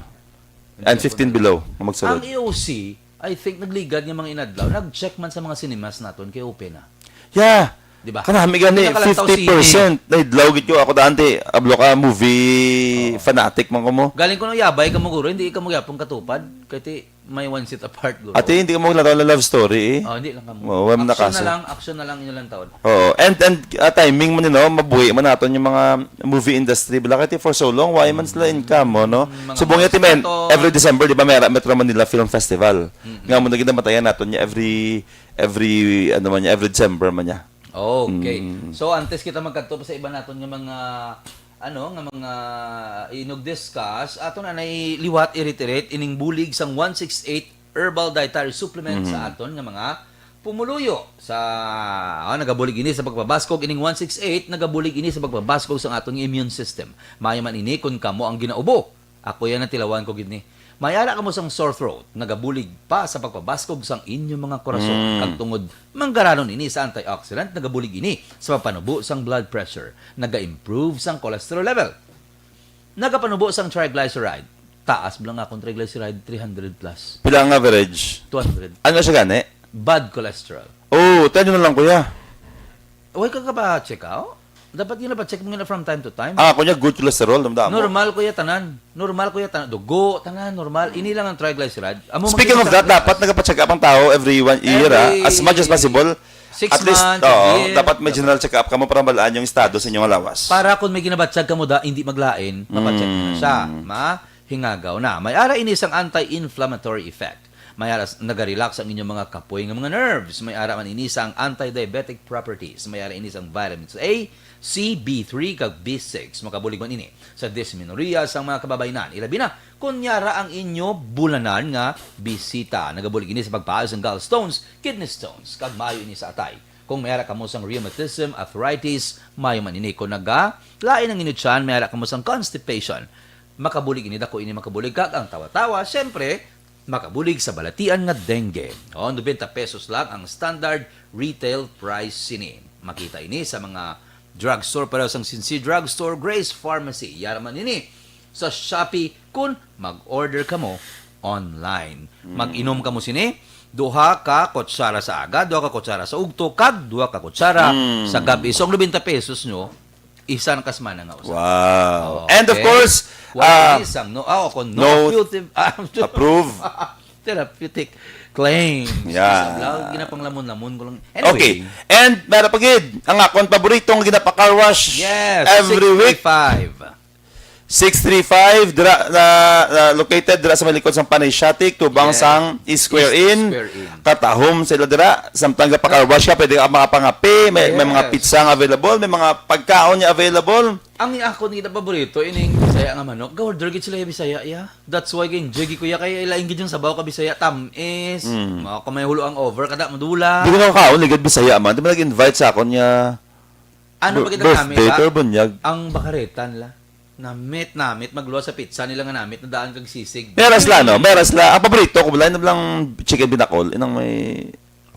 And 15 below ang magsulod. Ang EOC, I think nagligad ng mga inadlaw, nag-check man sa mga cinemas naton kay open na. Yeah. Di ba? Kanami gani 50%. Naidlaw gid ko ako dante. Ablo ka movie fanatic man ko mo. Galing ko no yabay ka mo guro, hindi ka mo yapon katupad kay may one seat apart guro. Ate hindi ka mo love story eh. Hindi lang kamo. Action na lang inyo lang taon. Oo. And timing mo mabuhi man naton yung mga movie industry bala kay for so long why man sila income mo no. Subong yati men every December di ba may Metro Manila Film Festival. Nga mo naging matayan naton niya every December man niya. Okay. So antes kita magkadto sa iba naton nga mga mga inog-discuss aton na liwat i-reiterate ining bulig sang 168 herbal dietary supplement sa aton nga mga pumuluyo sa nagabulig ini sa pagpabaskog ining 168 nagabulig ini sa pagpabaskog sa aton immune system. Mayo man ini kun kamo ang ginaubo. Ako yan ang tilawan ko gid ni. Mayara ka mo sang sore throat, nagabulig pa sa pagpabaskog sang inyong mga korason. Kag tungod, manggaranon ini sa antioxidant, nagabulig ini sa papanubo sang blood pressure, naga-improve sang cholesterol level, nagapanubo sang triglyceride. Taas lang akong triglyceride, 300 plus. Pila ang average? 200. Ano siya gani? Bad cholesterol. Oh, tayo na lang kuya. Huwag ka ba check out? Dapat yun na check mo na from time to time. Kunya good cholesterol, damdam mo. Normal kuya tanan. Normal kuya tanan. Dugo, tanan, normal. Ini lang ang triglyceride. Speaking of that, dapat nagpa-check up ang tao every 1 year, as much as possible. 6 At least, months, a year. dapat may general check up ka mo para malaan yung estado sa inyong lawas. Para kung may ginabatsyag ka mo da, hindi maglain, mapacheck mo na siya. Mahingagaw na. May ara ini isang anti-inflammatory effect. May ara naga-relax ang inyong mga kapoy ng mga nerves. May ara man ini isang anti-diabetic properties. May ara ini isang vitamins A, C, B3, kag B6. Makabulig man ini sa dysmenorrhea sa mga kababayanan. Ilabi na, kunyara ang inyo bulanan nga bisita. Nagabulig ini sa pagpaayos ng gallstones, kidney stones, kag maayo ini sa atay. Kung mayara ka mo sang rheumatism, arthritis, mayo man ini. Kung lain ang inyo tiyan, mayara ka mo sang constipation. Makabulig ini, dako ini makabulig kag ang tawa-tawa. Siyempre, makabulig sa balatian nga dengue. 90 pesos lang ang standard retail price ini. Makita ini sa mga drugstore para sang Sinsi Drugstore, Grace Pharmacy. Yaraman ini sa Shopee kung mag-order ka mo online. Mag-inom ka mo sini, duha ka kutsara sa aga, duha ka kutsara sa ugto, kag duha ka kutsara sa gabi. So, ang 90 pesos nyo, isang kasmana nga usap. Wow. Okay. And of course, isang approve. Therapeutic claims. Yeah. Ginapanglamon-lamon ko lang. Okay. Anyway, And meron pagid, ang akong paboritong ginapa-car wash yes, every week. 635. 635 located dira sa malikod sang Panay-Shatik, tubang Yes. sang Square Inn. Square Inn. Katahom sila dira, samtang pa-car wash ka, pwede ka makapangapi, may mga Yes. pizza nga available, may mga pagkaon niya available. Ang ako nila paborito, ining Bisaya nga manok. Gawar gid sila yung Bisaya, yeah. That's why kay Jiggy kuya kay laing gid yung sabaw ka Bisaya tamis. Mga kamay hulo ang over kada madula. Di ko na kaon, ligad Bisaya man. Di ba nag-invite sa akon niya Ano ba kita kami? birthday or bunyag. Ang bakaretan la. Namit magluwa sa pizza nila nga namit na daan kag sisig. Meras la, no? Meras la. Ang paborito ko, wala lang chicken binakol. Inang may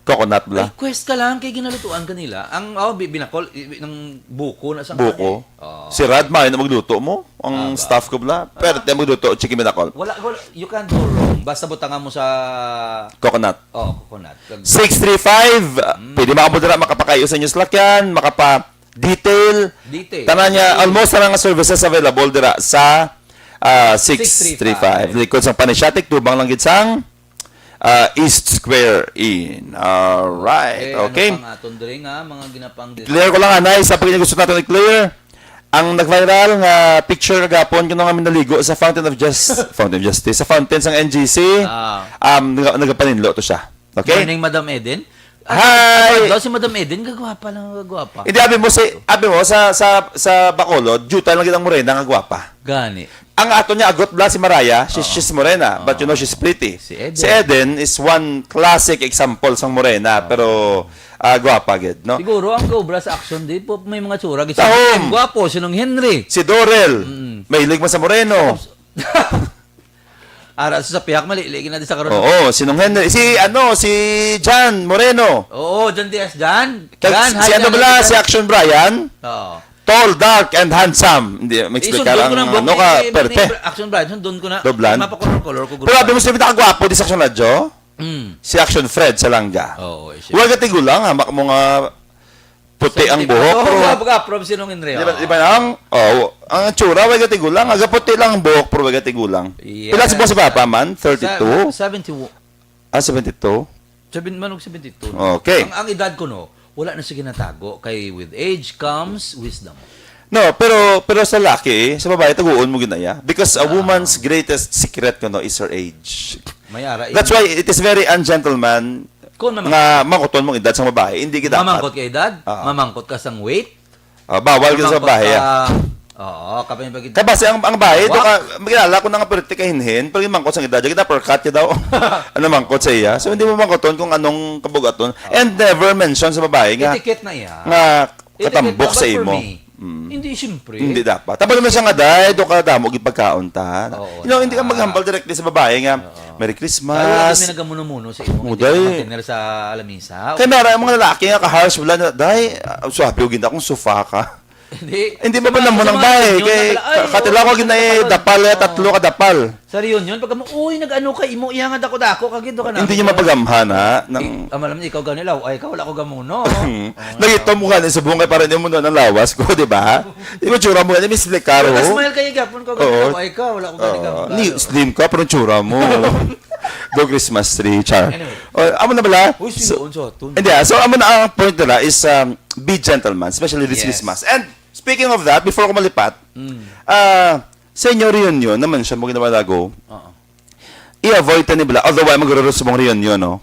coconut Ay, la. quest ka lang kay ginalutuan kanila. Ang binakol ng buko na sa Buko. Oh. Si Rad, may na magluto mo. Ang staff ko bla. Pero tayo magluto, chicken binakol. Wala, you can't go wrong. Basta butangan mo sa Coconut. coconut. 635, pwede makabudra, makapakayo sa inyo slakyan, makapa-detail. Detail. Tanan niya, almost na nga services available dira sa 635. Likod sa Panay-Shatik, tubang lang gid sang East Square Inn. Alright, okay. Ano pang aton diri nga mga ginapang Clear ko lang, anay, sa pagkanya gusto natin i-clear. Ang nag-viral nga picture kagapon kung nga naligo sa Fountain of Justice, sa fountain sang NGC, nagapaninlo to siya. Okay? Morning, Madam Eden. Hi! Daw si Madam Eden, gagwapa lang, gagwapa. Hindi, abi mo sa Bacolod, Jutay lang kitang morena, nga gwapa. Gani. Ang ato niya, agot bla si Mariah, she's morena, but you know, she's pretty. Si Eden. Si Eden is one classic example sang morena, pero gwapa gid, no? Siguro ang cobra sa action din po may mga tsura. Tahom! Gwapo, sinong Henry. Si Dorel, mahilig man sa moreno. Ara sa piyak, maliligin natin sa karoon. Oo, sinong Henry? Si John Moreno. Oo, John Diaz, Jan. Si ano bala, si Action Brian, Oo. tall, dark, and handsome. Hindi, ma-explain ka lang, ano ka, perte. Action Bride, sundon ko na. Doblan. Mapakolor ko. Pero abi mo sabi nakagwapo di sa Action Radyo, Mm. si Action Fred sa Langga. Oo, Huwag ka tigulang, hamak mo nga puti ang buhok. Oo, Pero, baga, from sinong Henry. di ba ang tsura, huwag ka tigulang. Aga puti lang ang buhok, pero huwag ka tigulang. Yes. Pila si Boss Papa man? 32? 72. 72? 72. Okay. Ang edad ko, no, wala na siya ginatago. Kay with age comes wisdom. No, pero sa laki, sa babae, taguon mo ginaya. Because a woman's greatest secret is her age. Mayara. That's why it is very ungentleman Kung nga mangkuton mong edad sa babae. Hindi kita mamangkot ka edad, Ah. mamangkot ka sang weight, bawal ka sa babae. Oo, kapag bagay. Kaya kasi ang babae, do ka, magkilala ko na nga pwerte ka hinhin, pag yung mangkot sa edad, kita percut ka daw. Ano mangkot sa iya? So hindi mo mangkoton kung anong kabugaton. And never mention sa babae nga, Etiquette na iya. nga Etiquette katambok na, sa but for imo. me, Hindi, siyempre. Hindi dapat. Tapos naman siya nga dahil, doon ka damo, ipagkaon ta. Oo, Hindi ka maghambal directly sa babae nga, Merry Kaya Christmas. kami nagamuno-muno sa imo. Hindi Uday. ka matiner sa lamisa. Kaya meron mga lalaki nga ka-harsh wala na, dahil, swabe, ginda kung sufa ka. Hindi ba naman ng bahay? Kay katila ko ginay dapal tatlo ka dapal. Sa reunion, pagka mo, uy, nag-ano ka, imo, iyangan ako dako, kagindo ka na. Hindi niya mapagamhan ha. Nang Amalam niya, ikaw ganilaw, ay, ikaw wala ko gamuno. nagito mo ka sa bungay para hindi mo na ng lawas ko, di ba? Di ba tsura mo? Miss Lecaro. Smile kayo, gapon ko, ganilaw, ay, ikaw, wala ko ganilaw. Slim ka, pero tsura mo. Do Christmas tree, char. Anyway. Amo na bala? Uy, sinoon sa tun. Hindi so amo na ang point nila is be gentleman, especially this Yes. Christmas. And speaking of that, before ko malipat, sa inyo reunion naman siya mo ginawa lago, Oo. i-avoid ta ni bala, otherwise magro sa mong reunion, no?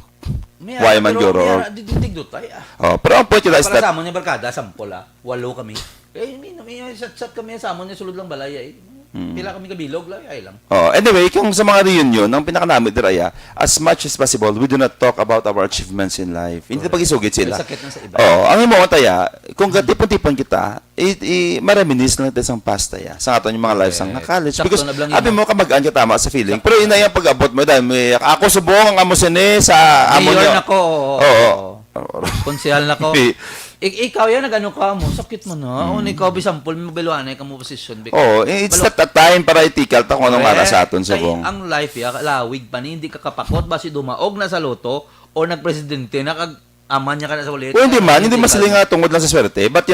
Why man gyuro? Digdot ay. Pero ang point nila is Para that, sa amon niya barkada, sampol ah. 8 kami. May shot kami sa amon niya sulod lang balaya eh. Pila kami kabilog lang, ay lang. anyway, kung sa mga reunion, ang pinakanamit diraya, as much as possible, we do not talk about our achievements in life. Hindi pag-isugit sila. May sakit na sa iba. Ang imo taya, kung katipon-tipon kita, maraminis lang tayo sang pasta ya. Sa aton yung mga lives sang college. Sakto Because na blang abi imo. mo kamagaan ka tama sa feeling. Pero ina yung pag-abot mo dahil may ako subong ang amo sini sa amo Mayor niya. na ko. Oo. Konsehal na ko. Pi- Ikaw yan, nag-ano ka mo, sakit mo na. Ikaw, bisampol, may mabiluanay ka mo posisyon. It's not a time para itikal ta kung anong mara sa aton subong. Ang life ya, lawig pa ni, hindi ka kapakot, basi dumaog na sa loto, o nagpresidente, aman niya ka na sa ulit. O hindi man sila nga tungod lang sa swerte. But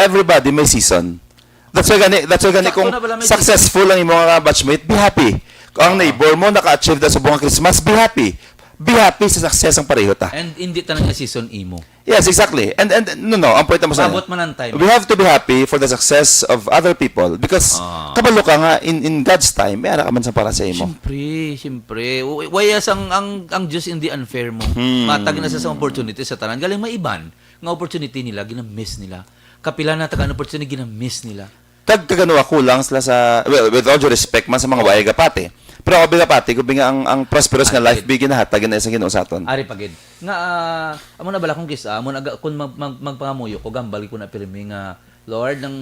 everybody may season. That's why gani kung na pala may successful ang imong mga batchmate, be happy. Kung ang neighbor mo naka-achieve na sa buong Christmas, be happy. Be happy sa success ang pareho ta. And hindi tanang nga season imo. Yes, exactly. And no, ang point mo sa Abot man ang time. we have to be happy for the success of other people because kabalo ka nga in God's time, may ara ka man sa para sa imo. Siyempre. Wayas ang Diyos hindi unfair mo. Matag na sa opportunity sa tanan. Galing maiban. Nga opportunity nila, ginamiss nila. Kapila na taga opportunity, ginamiss nila. Kaganuwa kulang sila sa with all due respect man sa mga wayag kapate. Pero ako bigapati, ko nga ang prosperous nga life bigin hatag na sa Ginoo sa aton. Ari pagid. Nga amo na bala kung kisa, amo na kun magpangamuyo ko gambal ko na pirmi nga Lord nang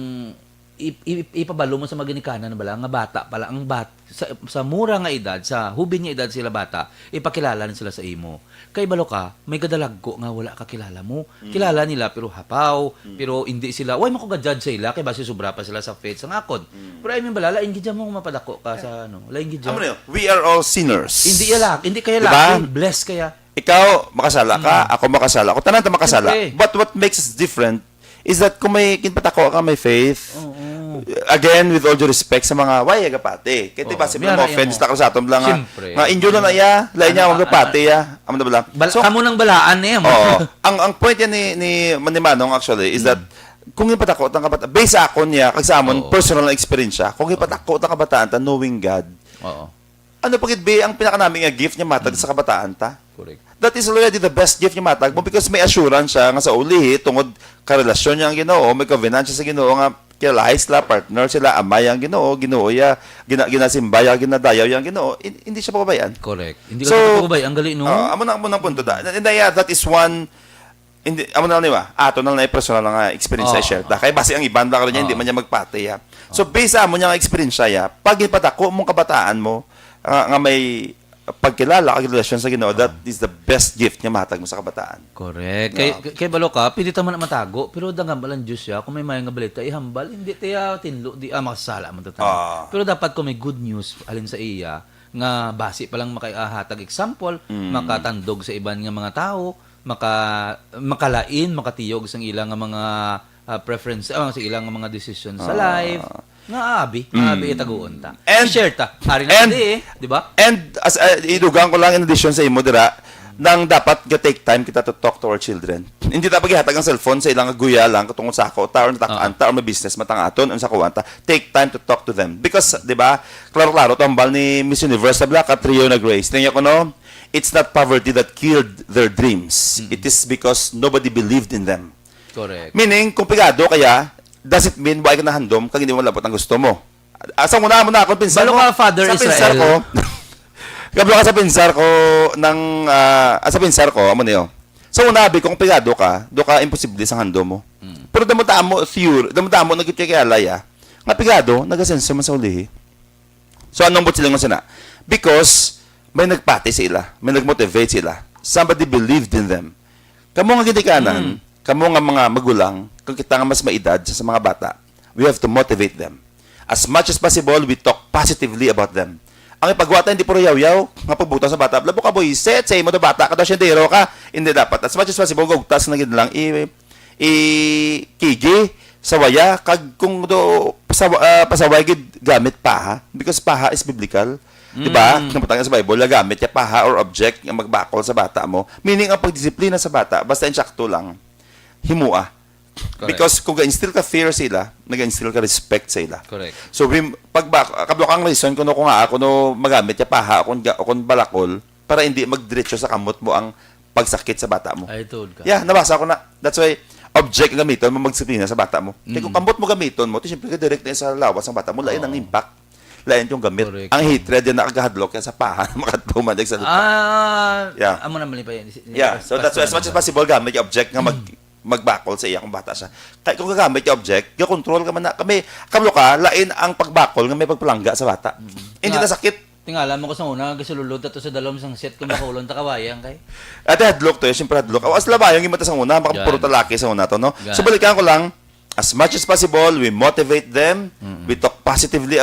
ipabalo mo sa maginikanan na bala nga bata pala ang sa mura nga edad, sa hubin nga edad sila bata, ipakilala na sila sa imo. Kay balo ka, may gadalaggo nga wala ka kilala mo. Kilala nila pero hapaw, pero hindi sila, way mo ko ga-judge sa ila kay base sobra pa sila sa faith sa ngakod. Pero ay min bala lain gid mo mapadako ka sa lain gid. We are all sinners. Hindi kaya Diba? laki, bless kaya. Ikaw makasala ka, ako makasala. Ako tanan ta makasala. Siyempre. But what makes us different is that kung may kinpatako ka may faith. Again, with all due respect sa mga wayag kapate. Kaya diba, simple mo, offense na ka sa atom lang nga. Siyempre. Nga, inyo na ya, lain niya, magkapate ya. Amo na bala. Kamo nang balaan eh. Oo. ang point yan ni Manong actually is that kung ipatakot ang kabataan, based sa akon niya, kag sa amon, personal na experience siya, kung ipatakot ang kabataan ta, knowing God, Oo. ano pagit ba ang pinaka nga gift niya matag sa kabataan ta? Correct. That is already the best gift niya matag mo because may assurance siya nga sa uli, tungod karelasyon niya ang Ginoo, may covenant siya sa Ginoo nga kilala sila, partner sila, amay ang Ginoo, ginasimbaya, ginadayaw ang Ginoo, hindi siya pababayan. Correct. Hindi So, ka pagpapabay. Ang gali, no? amo na punto da. And that is one hindi amo na niwa. Ato na personal nga experience sa share. Kay base ang iban ba niya hindi man niya magpate ya. So based sa amo niya experience ya, pag ipatako mong kabataan mo nga may pagkilala kag relasyon sa Ginoo, that is the best gift niya matag mo sa kabataan. Correct. Kay balo ka, pili ta man na matago, pero dangan balang Diyos siya, kung may mayang nga balita, ihambal, hindi tiya tinlo, di makasala man tatang. Pero dapat kung may good news, alin sa iya, nga basi pa lang makaihatag example, makatandog sa iban nga mga tao, makalain, makatiyog sa ilang nga mga preference, sa ilang nga mga decisions sa life. Nga abi itaguon ta. And share ta. Hari na di ba? And as idugang ko lang in addition sa imo dira, nang dapat ga-take time kita to talk to our children. Hindi dapat gihatag ang cellphone sa ilang guya lang katungod sa ako ta or natakaan or may business matangaton unsa kuwanta. Take time to talk to them because 'di ba? Klaro-klaro tambal ni Miss Universe na Black at Rio na Grace. Tingnan ko no, it's not poverty that killed their dreams. It is because nobody believed in them. Correct. Meaning, kung pigado kaya, does it mean why ka nahandom kag hindi mo labot ang gusto mo? Asa mo na ako pinsan Balo ko. ka, Father sa Israel. pinsar ko. Kablo ka sa pinsar ko sa pinsar ko amo niyo. So unabi kung pigado ka, do ka imposible sa handom mo. Pero damo nagkikayalaya. Nga pigado, nagasenso man sa ulihi. So, anong bot sila nga sana? Because, may nagpati sila. May nagmotivate sila. Somebody believed in them. Kamo nga ginikanan, kamo nga mga magulang, kung kita nga mas maedad sa mga bata, we have to motivate them. As much as possible, we talk positively about them. Ang ipagwata, hindi puro yaw-yaw, nga pagbuta sa bata, labo ka boy, set, say mo to bata, ka daw siyentero ka, hindi dapat. As much as possible, gugtas na gid lang, kigi, sawaya, kag kung do, pasaway gid gamit paha, because paha is biblical. Diba? Napatangin sa Bible, gamit ya paha or object yung magbakol sa bata mo. Meaning, ang pagdisiplina sa bata, basta insakto lang, himua. Correct. Because kung ga-instill ka fear sila, nag-instill ka respect sa ila. Correct. So, kablo kang reason, kung ako magamit ya paha, kung balakol, para hindi magdiretso sa kamot mo ang pagsakit sa bata mo. I told ka. Yeah, nabasa ko na. That's why, object ang gamiton mo, magdisiplina sa bata mo. Kaya kung kamot mo gamiton mo, siyempre ka direct na sa lawas ng bata mo, lain ang impact. Lain yung gamit. Correct. Ang hatred yan nakagahadlok yan sa paha, makatumandag sa lupa. Yeah. Amo naman pa yan. Yeah, so that's why, as much as possible, gamit yung object nga magbakol sa iya kung bata siya. Kaya kung gagamit yung object, yung control ka man na. Kamlo ka, lain ang pagbakol nga may pagpalangga sa bata. Hindi na sakit. Tingala mo ko sa una, gasululod ato sa dalawang sang set kung makulon ta kawayang kay. At hadlok to, siyempre hadlok. As labayang yung mata sa una, makapuro talaki sa una to, no? So balikan ko lang, as much as possible, we motivate them. We talk positively.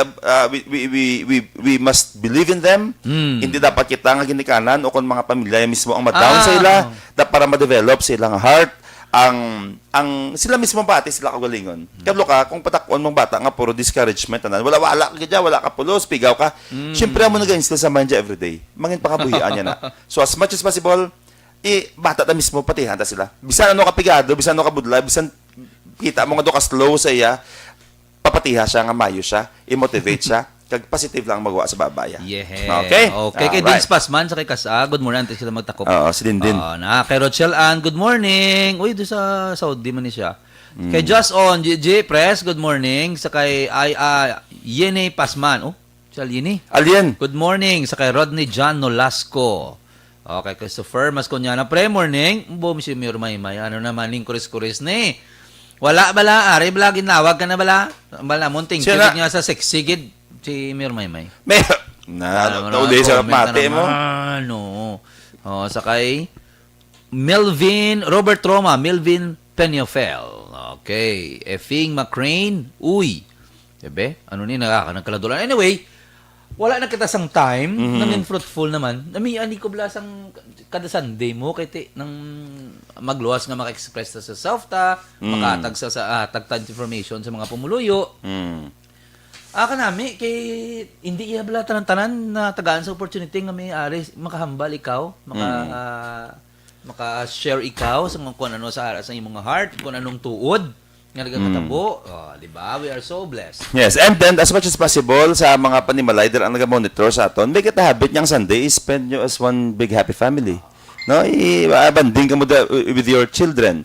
We must believe in them. Hindi dapat kita nga ginikanan o kung mga pamilya mismo ang ma-down sa ila para ma-develop sa ilang heart. Ang sila mismo pati sila kagalingon. Kablo ka, kung patakon mong bata nga puro discouragement tanan. Wala ka dyan, wala ka pulos, pigaw ka. Siyempre mo nag-instill sa mind everyday. Mangin pakabuhian niya na. So as much as possible, bata ta mismo patihan ta sila. Bisan ano ka pigado, bisan ano ka budla, bisan kita mo nga do ka slow sa iya, papatiha siya nga mayo siya, i-motivate siya, kag positive lang magawa sa babaya. Yeah. Okay? Okay, kay Alright. Dins Pasman sa kay Kasa, good morning antes sila magtakop. Oo, si Dindin. Na kay Rochelle Ann, good morning. Uy, do sa Saudi man ni siya. Kay Just On GG Press, good morning. Sa kay Yene Pasman. Oh, si Yene. Alien. Good morning sa kay Rodney John Nolasco. Okay, Christopher Masconyana, pre-morning. Boom si Mirmay-may. Ano naman, ning kuris-kuris ni. Wala bala, ari bala ginawag ka na bala. Bala munting Siya na- nga sa sexigid si Mirmay-may. May nauli sa mate mo. Ano? Oh, sakay Melvin Robert Roma, Melvin Peñafel. Okay, Effing McCrane. Uy. Dibe? Ano ni nagkaladulan. Anyway, wala na kita sang time, nanging fruitful naman. Ani ko blasang kada Sunday mo kay nang magluwas nga maka-express ta sa self ta, makatag sa tagtad information sa mga pumuluyo. Kanami kay hindi iya bala tanan na tagaan sa opportunity nga may ari makahambal ikaw, maka-share ikaw sa mga kung ano sa imong mga heart, kung anong tuod nga nagkatabo. Di ba? We are so blessed. Yes, and then as much as possible sa mga panimalider ang naga-monitor sa aton, make it a habit niyang Sunday, spend nyo as one big happy family. No, i-banding ka mo with your children.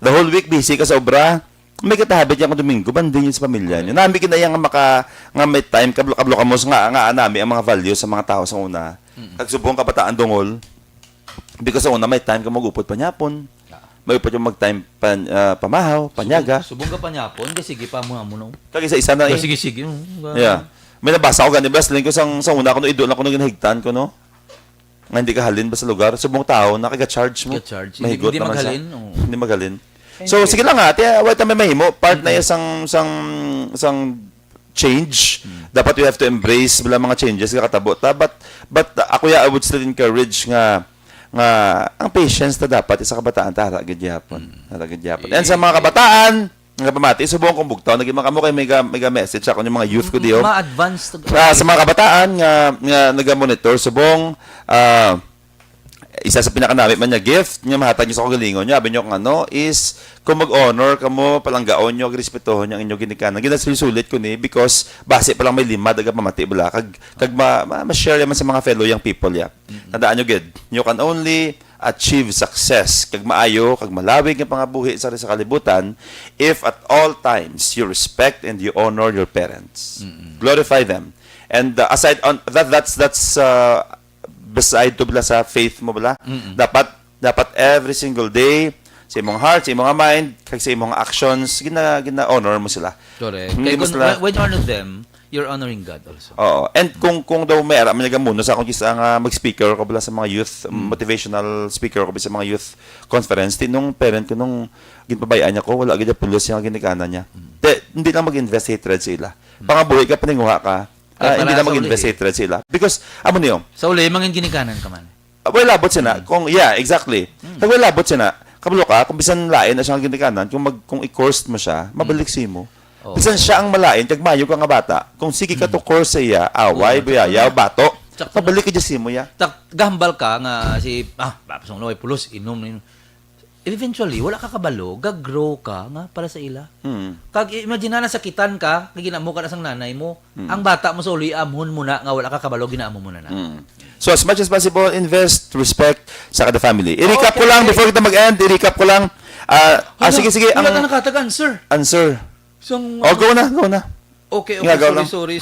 The whole week busy ka sa obra, may habit yang Domingo, banding yun sa pamilya niyo. Nami kinaya nga may time, kablo ka mo nga anami ang mga values sa mga tao sa una. Kagsubong kabataan dungol, because sa una may time ka magupod panyapon, may upod yung mag-time pamahaw, panyaga. Subong ka panyapon, kasi sige pa mo no. Kag isa na Sige. Yeah. May nabasa ko ganito, Best ko sa una ko, idol ako nung ginahigtan ko, no? Nga hindi ka halin ba sa lugar? Subong tao, nakaga-charge mo. Nakaga-charge. Mahigot Hindi naman maghalin, siya. oo. Hindi maghalin. So, sige lang nga, wait na may mahimo. Part na yung sang change. Dapat we have to embrace bila mga changes nga katabo. But ako I would still encourage nga ang patience na dapat sa kabataan tara gid yapon. And sa mga kabataan, nga pamati subong kong bugtaw naging mga kamo kay mega message ako yung mga youth ko diyo. Ma-advance Sa mga kabataan nga naga-monitor subong isa sa pinakanamit man niya gift niya mahatag niyo sa kagalingon niya abi niyo kung ano is kung mag-honor kamo palanggaon niyo respetuhon niyo ang inyong ginikanan ginasulit ko ni because base pa lang may lima daga pamati bala kag ma-share man sa mga fellow young people ya tandaan niyo gid you can only achieve success kag maayo kag malawig nga pangabuhi sa kalibutan if at all times you respect and you honor your parents glorify them and aside on that's beside to bala sa faith mo bala dapat every single day sa imong heart, sa imong mind, kag sa imong actions, gina-honor mo sila. Correct. Hindi Kaya mo sila- when you honor them, you're honoring God also. Oo. And kung daw may ara man muna sa akong gisa nga mag-speaker ko bala sa mga youth motivational speaker ko sa mga youth conference tinong parent ko nung ginpabayaan niya ko wala gid pulos yung ginikanan niya. Hindi lang mag-invest hatred sa ila. Pangabuhi ka paninguha ka. Hindi lang mag-invest hatred sa ila. Because amo niyo. Sa uli, mangin ginikanan ka man. Wala labot sina. Kung exactly. Kung wala labot sina, kabalo ka kung bisan lain na siyang ginikanan, kung i-course mo siya, mabalik si mo. Oh. Bisan siya ang malain, kag mayo ka nga bata. Kung sige ka to course sa iya, away, biyaya, bato, pabalik ka dyan si mo ya. Gahambal ka nga si, papasong laway pulos, inom. Eventually, wala ka kabalo, gag-grow ka nga para sa ila. Kag imagine na sakitan ka, kag ginamo ka na sang nanay mo, ang bata mo sa uli, amhon mo na, nga wala ka kabalo, ginamo mo na na. So as much as possible, invest, respect sa kada family. I-recap Okay. ko lang, before kita mag-end, i-recap ko lang. Sige. Wala ka nakatagan, sir. Answer. Song, Go na. Okay, Nga, go lang. sorry.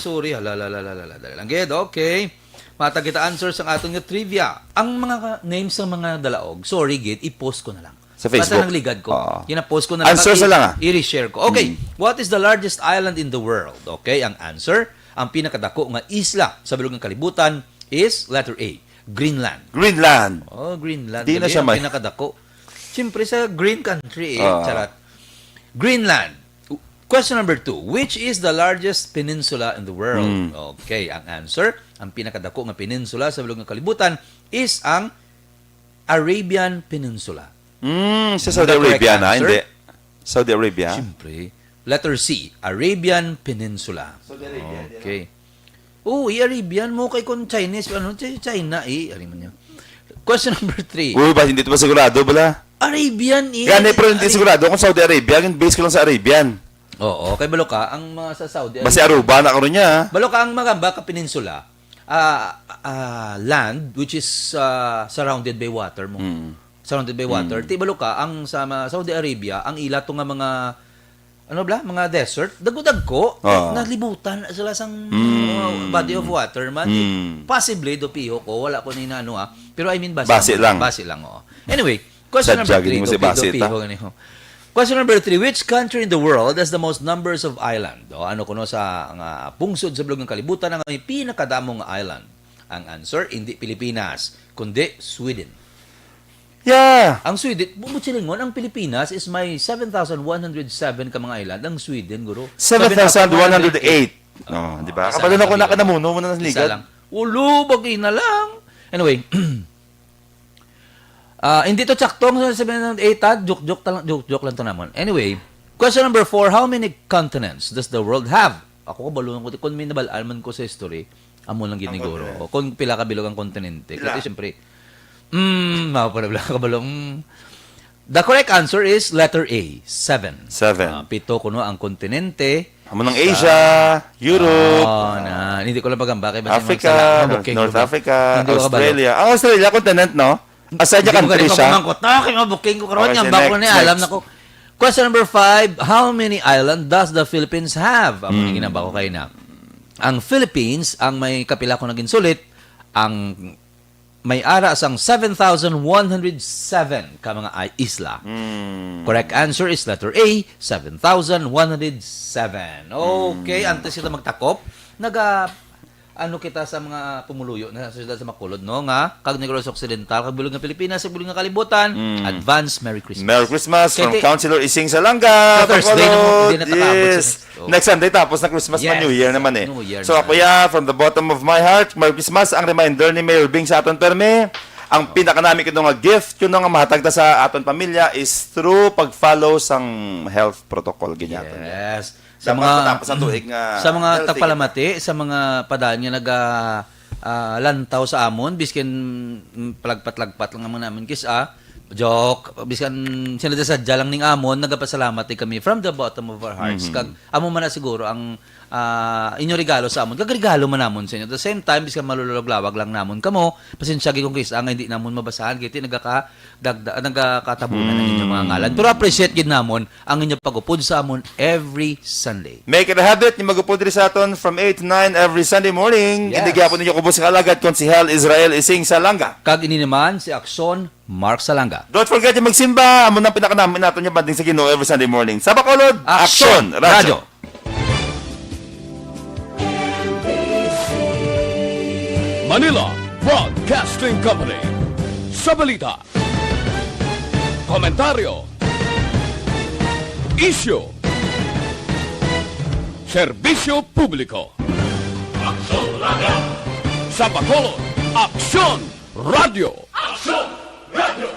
Langgit, okay. Mata kita answer sa atong nga trivia. Ang mga names ng mga dalaog, sorry gid, i-post ko na lang. Sa Facebook. Basta nang ligad ko. Oo. Post ko na lang. Answer sa lang, I-reshare ko. Okay, what is the largest island in the world? Okay, ang answer, ang pinakadako nga isla sa bilog ng kalibutan is letter A, Greenland. Greenland. Oh, Greenland. Di na Gali, siya ang may- pinakadako. Siyempre sa green country Oo. Charat. Greenland. Question number 2. Which is the largest peninsula in the world? Okay, ang answer, ang pinakadako nga peninsula sa bilog ng kalibutan is ang Arabian Peninsula. Sa Saudi The correct Arabia na, answer? hindi. Saudi Arabia. Siyempre. Letter C, Arabian Peninsula. Saudi Arabia. Okay. Oh, Arabian mo kay kon Chinese, China ari man niya. Question number 3. Uy, ba hindi ito ba sigurado bala? Arabian Gani pero hindi sigurado kung Saudi Arabia, yung base ko lang sa Arabian. Oo, kay balo ka ang mga sa Saudi Basi Aruba na karon niya. Balo ka ang mga baka peninsula. Land which is surrounded by water mo. Surrounded by water. Ti balo ka ang sa Saudi Arabia, ang ila to nga mga mga desert, dagudag ko, nalibutan sila sang body of water man. Possibly do piho ko, wala ko ni ano pero I mean Base lang. Base lang, oo. Anyway, question number Sadyagin 3, mo si base, ta? Question number 3, which country in the world has the most numbers of island? O ano kuno sa nga pungsod sa bilog ng kalibutan ang may pinakadamong island? Ang answer, hindi Pilipinas, kundi Sweden. Yeah. Ang Sweden, bumutsilingon, ang Pilipinas is may 7,107 ka mga island. Ang Sweden, guro. 7,108. Oh, di ba? Isa Kapag lang ako ang nakanamuno mo na Isa ligad. lang. Ulo, bagay na lang. Anyway, hindi to tsaktong sa 708, joke lang to naman. Anyway, question number 4, how many continents does the world have? Ako kabalungan ko, kung may nabalaan ko sa history, amo lang giniguro. O kung pila ka bilog ang kontinente. Kasi siyempre, kabalong. The correct answer is letter A, 7. 7. Pito kuno ang kontinente. Amo ng Asia, Europe, Hindi ko lang pagamba kay Africa, North Africa, Australia. Ang Australia, continent, no? Aside niya country siya. Kay mabuking ko karon Okay, yan so bako ni next. alam na ko. Question number 5, how many island does the Philippines have? Amo ni ginaba ko kay na. Ang Philippines ang may kapila ko naging sulit, ang may ara sang 7,107 ka mga isla. Correct answer is letter A, 7,107. Okay, antes sila magtakop, kita sa mga pumuluyo na sa makulod, no? Nga, kag Negros Occidental, kag bilog nga Pilipinas, kag bilog nga kalibutan, advance Merry Christmas. Merry Christmas from Kaya- Councilor Ising Salanga. Sa Thursday Bacolod. na natakabot Yes. sa Next Sunday tapos na Christmas Yes. New Year naman eh. New Year So na. ako from the bottom of my heart, Merry Christmas. Ang reminder ni Mayor Bing sa aton perme, ang pinakanami ko nga gift, yun nga mahatagda sa aton pamilya is through pag-follow sang health protocol ganyaton. Yes. Sa mga tapos ang tuig nga sa mga healthy. tagpalamati, sa mga padaan nga lantaw sa amon, biskin palagpat-lagpat lang naman namin joke, biskan sila sa lang ning amon, nagapasalamat kami from the bottom of our hearts. Kag amo man na siguro ang inyo regalo sa amon. Gagregalo man namon sa inyo. At the same time, biskan maluluglawag lang namon kamo. Pasensya kung kis ang hindi namon mabasahan kiti nagkakatabunan ng inyong mga ngalan. Pero appreciate gid namon ang inyong pagupod sa amon every Sunday. Make it a habit, yung magupod rin sa aton from 8 to 9 every Sunday morning. Yes. Hindi gyapon ninyo kubos sa alagad konsehal Israel Ising Salanga. Kag ini naman si Aksyon Mark Salanga. Don't forget yung magsimba. Amo nang pinakanamin natin yung banding sa Ginoo every Sunday morning. Sa Bacolod, Aksyon Radio. Manila Broadcasting Company. Sa balita, komentaryo, isyu, serbisyo publiko. Aksyon Radio. Sa Bacolod, Aksyon Radio. Aksyon Radio.